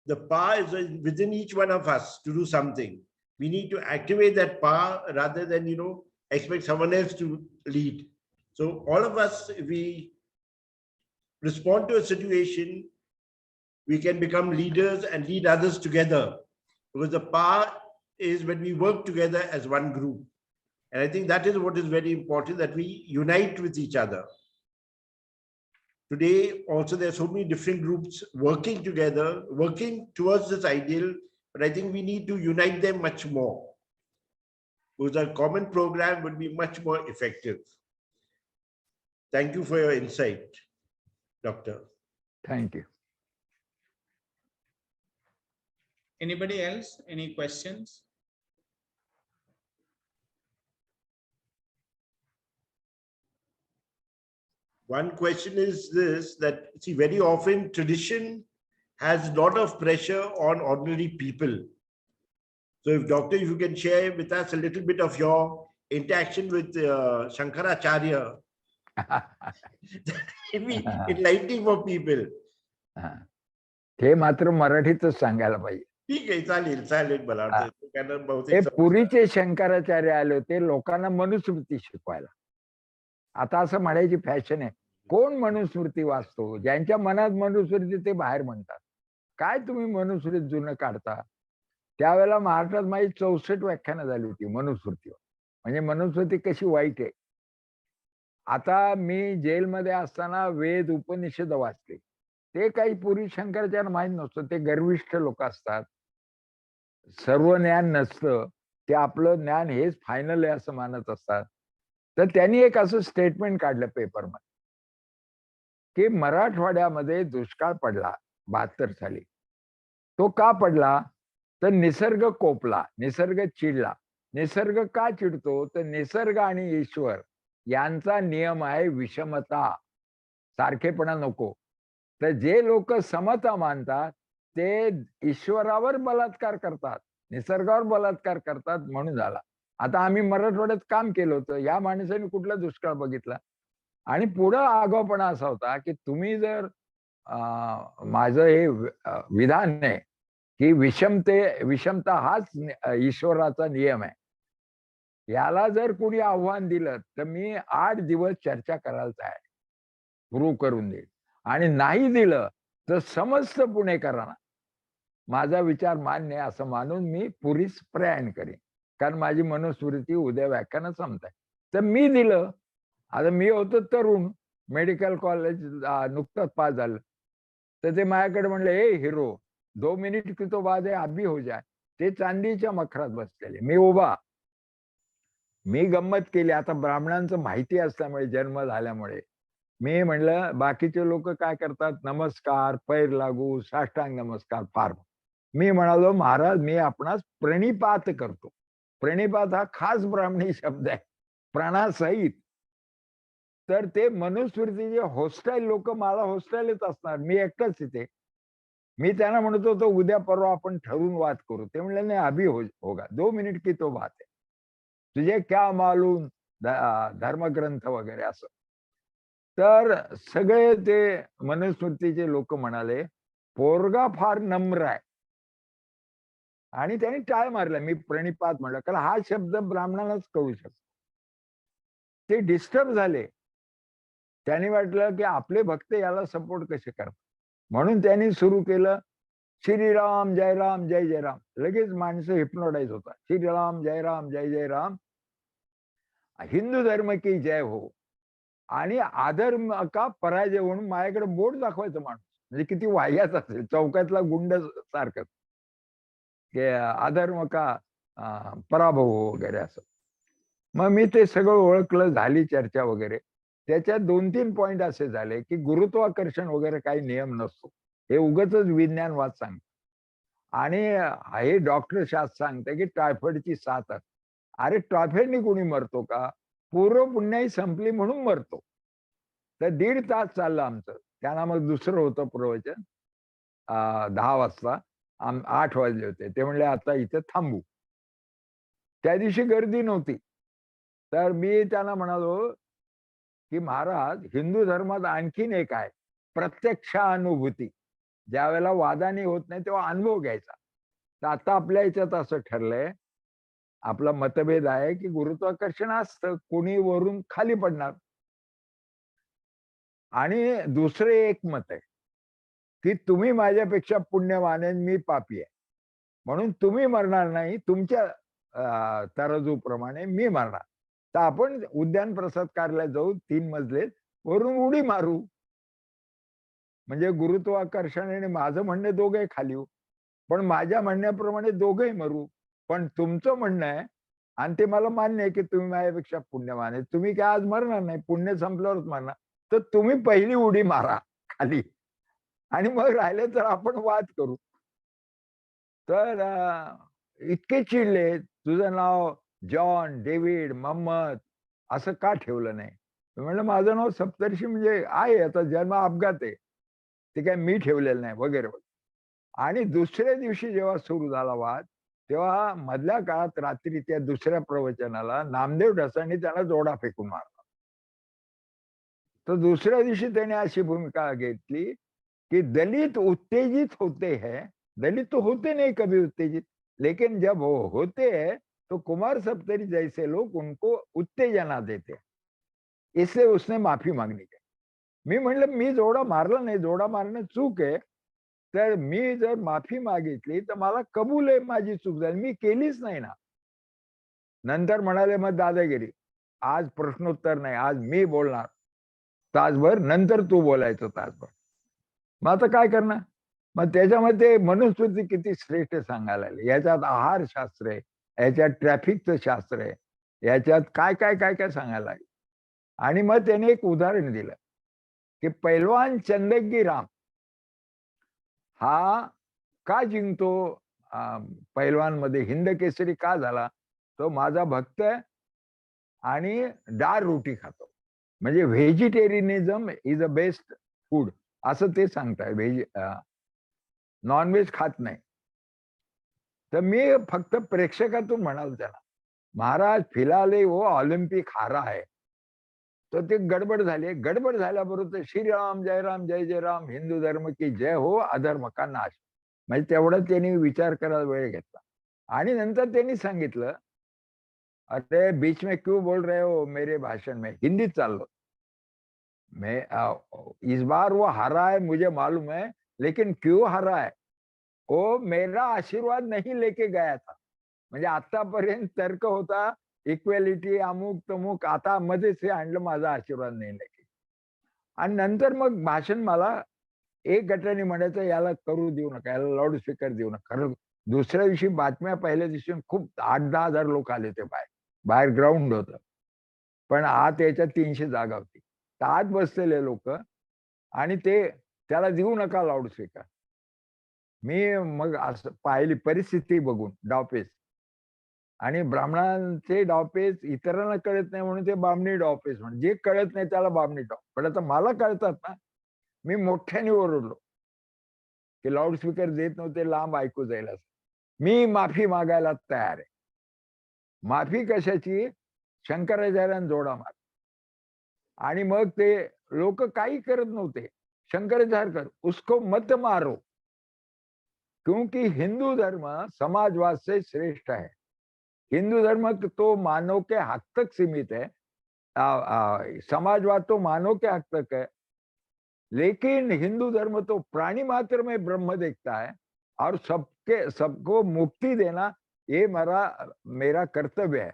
Speaker 1: the power is within each one of us to do something. We need to activate that power rather than, expect someone else to lead. So all of us, if we respond to a situation, we can become leaders and lead others together. Because the power is when we work together as one group. And I think that is what is very important, that we unite with each other. Today, also, there are so many different groups working together, working towards this ideal, but I think we need to unite them much more. Because our common program would be much more effective. Thank you for your insight, Doctor.
Speaker 2: Thank you.
Speaker 3: Anybody else? Any questions?
Speaker 1: One question is this, that see, very often tradition has a lot of pressure on ordinary people. So if Doctor, if you can share with us a little bit of your interaction with Shankaracharya, it will be enlightening for people.
Speaker 2: ते मात्र मराठीतच सांगायला पाहिजे.
Speaker 1: ठीक आहे, चालेल चालेल, मला वाटतं कारण
Speaker 2: ते
Speaker 1: बहुतेक समजतं.
Speaker 2: पुरीचे शंकराचार्य आले होते लोकांना मनुस्मृती शिकवायला. आता असं म्हणायची फॅशन आहे, कोण मनुस्मृती वाचतो? ज्यांच्या मनात मनुस्मृती ते बाहेर म्हणतात. काय तुम्ही मनुस्मृती जुनं काढता? त्यावेळेला महाराष्ट्रात माझी 64 व्याख्यानं झाली होती मनुस्मृतीवर. म्हणजे मनुस्मृती कशी वाईट आहे. आता मी जेलमध्ये असताना वेद उपनिषद वाचले. ते काही पूर्वी शंकराचार्य माहीत नसतं. ते गर्विष्ठ लोक असतात, सर्व ज्ञान नसतं, ते आपलं ज्ञान हेच फायनल आहे असं मानत असतात. तर त्यांनी एक असं स्टेटमेंट काढलं पेपरमध्ये की मराठवाड्यामध्ये दुष्काळ पडला 72 साली. तो का पडला? तर निसर्ग कोपला, निसर्ग चिडला. निसर्ग का चिडतो? तर निसर्ग आणि ईश्वर यांचा नियम आहे विषमता, सारखेपणा नको. तर जे लोक समता मानतात ते ईश्वरावर बलात्कार करतात, निसर्गावर बलात्कार करतात, म्हणून झाला. आता आम्ही मराठवाड्यात काम केलं होतं, या माणसाने कुठला दुष्काळ बघितला? आणि पुढं आगाऊपणा असा होता की तुम्ही जर माझं हे विधान आहे की विषमता हाच ईश्वराचा नियम आहे, याला जर कोणी आव्हान दिलं तर मी 8 दिवस चर्चा करायला तयार, प्रूव्ह करून देईल. आणि नाही दिलं तर समस्त पुणेकरांना माझा विचार मान्य आहे असं मानून मी पुरीस प्रयाण करेन, कारण माझी मनुस्मृती उद्या व्याख्यानं संपत आहे. तर मी दिलं. आता मी होतो तरुण, मेडिकल कॉलेज नुकतंच पास झालं. तर ते माझ्याकडे म्हणले, ए हिरो 2 मिनिट की तो बाद है, अभी हो जाए. ते चांदीच्या मखरात बसलेले, मी उभा. मी गंमत केली. आता ब्राह्मणांचं माहिती असल्यामुळे, जन्म झाल्यामुळे मी म्हणलं, बाकीचे लोक काय करतात, नमस्कार, पैर लागू, साष्टांग नमस्कार, फार. मी म्हणालो, महाराज मी आपणास प्रणिपात करतो. प्रणिपात हा खास ब्राह्मणी शब्द आहे, प्राणासहित. तर ते मनुस्मृतीचे होस्टाईल लोक मला होस्टाईलच असणार, मी एकटाच तिथे. मी त्यांना म्हणत होतो, उद्या परवा आपण ठरवून वाद करू. ते म्हणले, नाही अभी होगा, 2 मिनिट की तो बात आहे, तुझे क्या मालूम, धर्मग्रंथ वगैरे असं. तर सगळे ते मनुस्मृतीचे लोक म्हणाले, पोरगा फार नम्र आहे. आणि त्यांनी टाळ मारला. मी प्रणिपात म्हणलं, कारण हा शब्द ब्राह्मणालाच कळू शकतो. ते डिस्टर्ब झाले. त्यांनी वाटलं की आपले भक्त याला सपोर्ट कसे करतात, म्हणून त्यांनी सुरू केलं, श्रीराम जय राम जय जय राम. लगेच माणसं हिप्नोटाईज होतात. श्रीराम जय राम जय जय राम, हिंदू धर्म की जय हो. आणि अधर्म का पराजय म्हणून माझ्याकडे बोट दाखवायचं माणूस, म्हणजे किती वाह्याच असेल, चौकातला गुंड सारखं, की अधर्म का पराभव वगैरे असं. मग मी ते सगळं ओळखलं, झाली चर्चा वगैरे. त्याच्यात 2-3 पॉइंट असे झाले की गुरुत्वाकर्षण वगैरे काही नियम नसतो, हे उगाच विज्ञानवाद सांगतं. आणि हे डॉक्टर शास्त्र सांगतं की टायफॉइडची साथ आहे. अरे टायफॉइडनी कोणी मरतो का? पूर्व पुण्याई संपली म्हणून मरतो. तर 1.5 तास चाललं आमचं. त्यांना मग दुसरं होतं प्रवचन 10 वाजता, 8 वाजले होते. ते म्हणले आता इथे थांबू. त्या दिवशी गर्दी नव्हती. तर मी त्यांना म्हणालो की महाराज, हिंदू धर्मात आणखीन एक आहे, प्रत्यक्षानुभूती. ज्या वेळेला वादाने होत नाही तेव्हा अनुभव घ्यायचा. तर आता आपल्या याच्यात असं ठरलंय, आपला मतभेद आहे की गुरुत्वाकर्षण असतं, कोणी वरून खाली पडणार. आणि दुसरे एक मत आहे की तुम्ही माझ्यापेक्षा पुण्यवान आहे, मी पापी आहे, म्हणून तुम्ही मरणार नाही, तुमच्या तराजूप्रमाणे मी मरणार. तर आपण उद्यान प्रसाद कार्यालयात जाऊ, 3 मजले वरून उडी मारू. म्हणजे गुरुत्वाकर्षणाने माझं म्हणणे दोघे खाली येऊ, पण माझ्या म्हणण्याप्रमाणे दोघेही मरू. पण तुमचं म्हणणं आहे आणि ते मला मान्य आहे की तुम्ही माझ्यापेक्षा पुण्यवान आहे, तुम्ही काय आज मरणार नाही, पुण्य संपल्यावरच मरणार. तर तुम्ही पहिली उडी मारा खाली, आणि मग राहिले तर आपण वाद करू. तर इतके चिडले, तुझं नाव जॉन, डेव्हिड, मोहम्मद असं का ठेवलं नाही? म्हणलं माझं नाव सप्तर्षी म्हणजे आहे, आता जन्म अपघात आहे, ते काय मी ठेवलेलं नाही वगैरे वगैरे. आणि दुसऱ्या दिवशी जेव्हा सुरू झाला वाद, तेव्हा मधल्या काळात रात्री त्या दुसऱ्या प्रवचनाला नामदेव ढसांनी त्याला जोडा फेकून मारला. तर दुसऱ्या दिवशी त्याने अशी भूमिका घेतली कि दलित उत्तेजित होते हैं, दलित तो होते नहीं कभी उत्तेजित, लेकिन जब वो होते हैं तो कुमार सप्तरी जैसे लोग उनको उत्तेजना देते हैं, इसलिए उसने माफी मागणी केली. मी म्हणलं मी जोडा मारला नाही, जोडा मारणं चूक आहे. तर मी जर माफी मागितली तर मला कबूल आहे माझी चूक झाली, मी केलीच नाही ना. नंतर म्हणाले मग दादागिरी, आज प्रश्नोत्तर नाही, आज मी बोलणार तासभर, नंतर तू बोलायचं तासभर. मग आता काय करणार? मग त्याच्यामध्ये मनुस्मृती किती श्रेष्ठ सांगायला लागली. याच्यात आहारशास्त्र आहे, याच्यात ट्रॅफिकचं शास्त्र आहे, याच्यात काय काय काय काय सांगायला लागले. आणि मग त्याने एक उदाहरण दिलं की पैलवान चंदगी राम हा का जिंकतो, पैलवान मध्ये हिंद केसरी का झाला? तो माझा भक्त आहे आणि डाळ रोटी खातो, म्हणजे व्हेजिटेरियनिझम इज अ बेस्ट फूड असं ते सांगताय. नॉनव्हेज खात नाही. तर मी फक्त प्रेक्षकातून म्हणाल त्याला, महाराज फिलहाल वो ऑलिम्पिक हारा आहे. तर ते गडबड झाली. गडबड झाल्याबरोबर श्रीराम जय जय राम, हिंदू धर्म की जय हो, अधर्म का नाश. म्हणजे तेवढं त्यांनी विचार करायला वेळ घेतला. आणि नंतर त्यांनी सांगितलं, अरे बीच में क्यों बोल रहे हो मेरे भाषण में, हिंदीत चाललो मैं, इस बार वो हारा है मुझे मालूम है, लेकिन क्यों हारा है, वो मेरा आशीर्वाद नहीं लेके गया था. म्हणजे आतापर्यंत तर्क होता इक्वेलिटी अमुक तमुक, आता मध्येच हे आणलं माझा आशीर्वाद नाही लेके. आणि नंतर मग भाषण मला एक गटाने म्हणायचं याला करू देऊ नका, याला लाऊडस्पीकर देऊ नका. खरं दुसऱ्या दिवशी बातम्या पहिल्या दिवशी खूप 8-10 हजार लोक आले होते बाहेर. बाहेर ग्राउंड होतं, पण आत याच्यात 300 जागा होती. तर आत बसलेले लोक, आणि ते त्याला देऊ नका लाऊडस्पीकर. मी मग असं पाहिली परिस्थिती बघून डावपेच, आणि ब्राह्मणांचे डावपेच इतरांना कळत नाही म्हणून ते बामणी डावपेच म्हणून, जे कळत नाही त्याला बामणी डाव. पण आता मला कळतात ना, मी मोठ्याने ओरडलो की लाऊडस्पीकर देत नव्हते, लांब ऐकू जाईल असं. मी माफी मागायला तयार आहे. माफी कशाची? शंकराचार्यांना जोडा मार. आणि मग ते लोक काही करत नव्हते. शंकराचार्य कर उसको मत मारो, क्योंकि हिंदू धर्म समाजवाद से श्रेष्ठ है. हिंदू धर्म तो मानव के हक तक सीमित है, समाजवाद तो मानव के हक तक है, लेकिन हिंदू धर्म तो प्राणी मात्र में ब्रह्म देखता है, और सबको मुक्ति देना ये मेरा कर्तव्य है.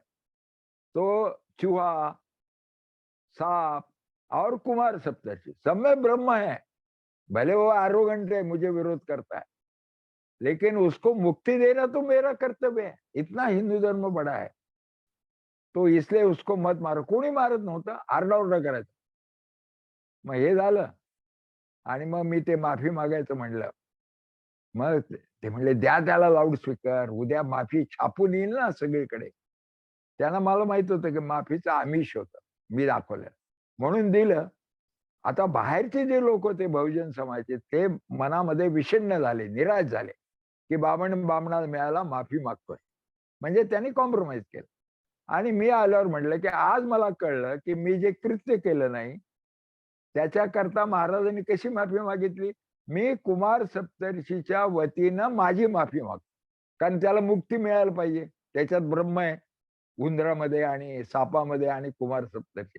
Speaker 2: तो चूहा, सांप और कुमार सप्तर्षि सब में ब्रह्म है. भले वो आरोगंट है, मुझे विरोध करता है, लेकिन उसको मुक्ति देना तो मेरा कर्तव्य है. इतना हिंदू धर्म बड़ा है, तो इसलिए उसको मत मारो. कोणी मारत नव्हतं, आरडाओरडा करायचं. मग हे झालं, आणि मग मी ते माफी मागायचं म्हणलं. मग ते म्हणले द्या त्याला लाऊडस्पीकर, उद्या माफी छापून येईल ना सगळीकडे. त्यांना मला माहित होतं की माफीचं आमिष होतं, मी दाखवलं म्हणून दिलं. आता बाहेरचे जे लोक होते बहुजन समाजाचे, ते मनामध्ये विषण्ण झाले, निराश झाले की बामणाला मिळाला, माफी मागतोय. म्हणजे त्यांनी कॉम्प्रोमाइज केलं. आणि मी आल्यावर म्हटलं की आज मला कळलं की मी जे कृत्य केलं नाही त्याच्याकरता महाराजांनी कशी माफी मागितली. मी कुमार सप्तर्षीच्या वतीनं माझी माफी मागतो, कारण त्याला मुक्ती मिळायला पाहिजे. त्याच्यात ब्रह्म आहे, उंदरामध्ये आणि सापामध्ये आणि कुमार सप्तर्षी.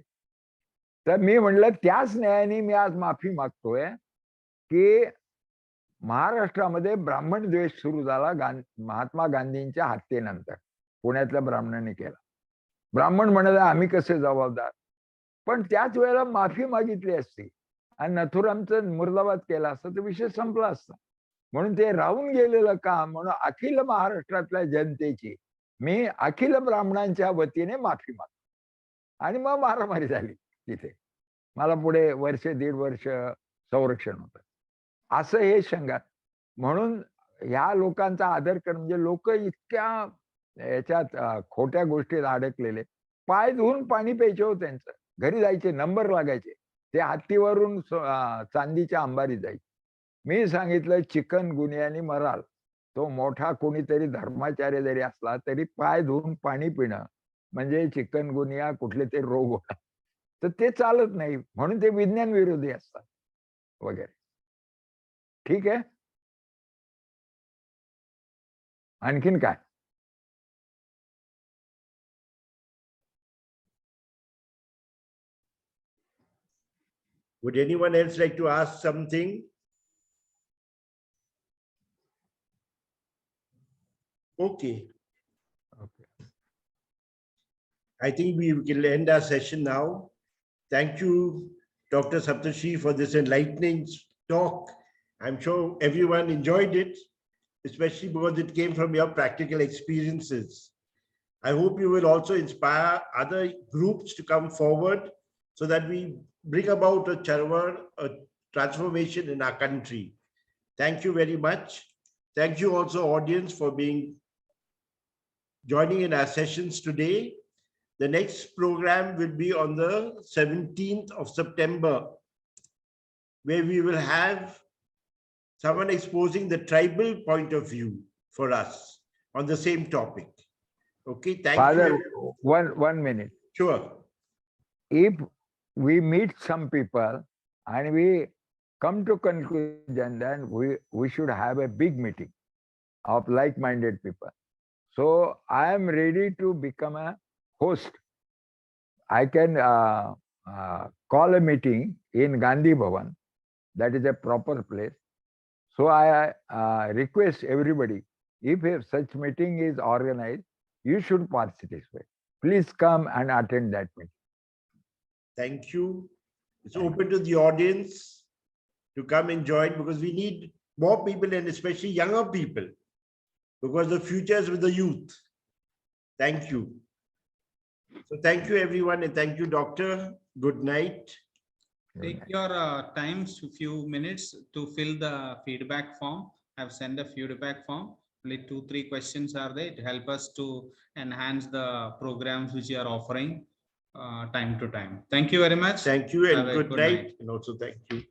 Speaker 2: तर मी म्हणलं त्याच न्यायाने मी आज माफी मागतोय की महाराष्ट्रामध्ये ब्राह्मण द्वेष सुरू झाला महात्मा गांधींच्या हत्येनंतर. पुण्यातल्या ब्राह्मणांनी केला. ब्राह्मण म्हणाले आम्ही कसे जबाबदार, पण त्याच वेळेला माफी मागितली असती आणि नथुरामचं मुर्दाबाद केला असता तर विषय संपला असता. म्हणून ते राहून गेलेलं काम, म्हणून अखिल महाराष्ट्रातल्या जनतेची मी अखिल ब्राह्मणांच्या वतीने माफी मागतो. आणि मग मारामारी झाली तिथे. मला पुढे वर्ष 1.5 वर्ष संरक्षण होतं. असं हे शंका. म्हणून ह्या लोकांचा आदर करणं, म्हणजे लोक इतक्या याच्यात खोट्या गोष्टीत अडकलेले. पाय धुवून पाणी प्यायचे हो त्यांचं. घरी जायचे, नंबर लागायचे. ते हत्तीवरून चांदीच्या अंबारी जायचे. मी सांगितलं चिकन गुन्ह्याने मराल, तो मोठा कोणीतरी धर्माचार्य जरी असला तरी पाय धुवून पाणी पिणं म्हणजे चिकन गुन्हा कुठले ते रोग होतात, तर ते चालत नाही. म्हणून ते विज्ञान विरोधी असतात वगैरे. ठीक आहे, आणखीन काय?
Speaker 1: Would anyone else like to ask something? Okay. I think we can end our session now. Thank you, Dr. Saptashi, for this enlightening talk. I'm sure everyone enjoyed it, especially because it came from your practical experiences. I hope you will also inspire other groups to come forward so that we bring about a transformation in our country. Thank you very much. Thank you also, audience, for joining in our sessions today. The next program will be on the 17th of September, where we will have someone exposing the tribal point of view for us on the same topic. Okay, thank
Speaker 2: Father,
Speaker 1: you.
Speaker 2: one minute.
Speaker 1: Sure.
Speaker 2: If we meet some people and we come to conclusion, then we should have a big meeting of like-minded people. So I am ready to become a host. I can call a meeting in Gandhi Bhavan. That is a proper place. So I request everybody, if such meeting is organized, you should participate. Please come and attend that meeting.
Speaker 1: Thank you. It's open to the audience to come and join, because we need more people, and especially younger people, because the future is with the youth. Thank you. So thank you, everyone, and thank you, Doctor. Good night.
Speaker 3: Take your time, few minutes to fill the feedback form. I've sent a feedback form. Only 2-3 questions are there to help us to enhance the programs which you are offering time to time. Thank you very much.
Speaker 1: Thank you, and
Speaker 3: Have a
Speaker 1: good night. And also thank you.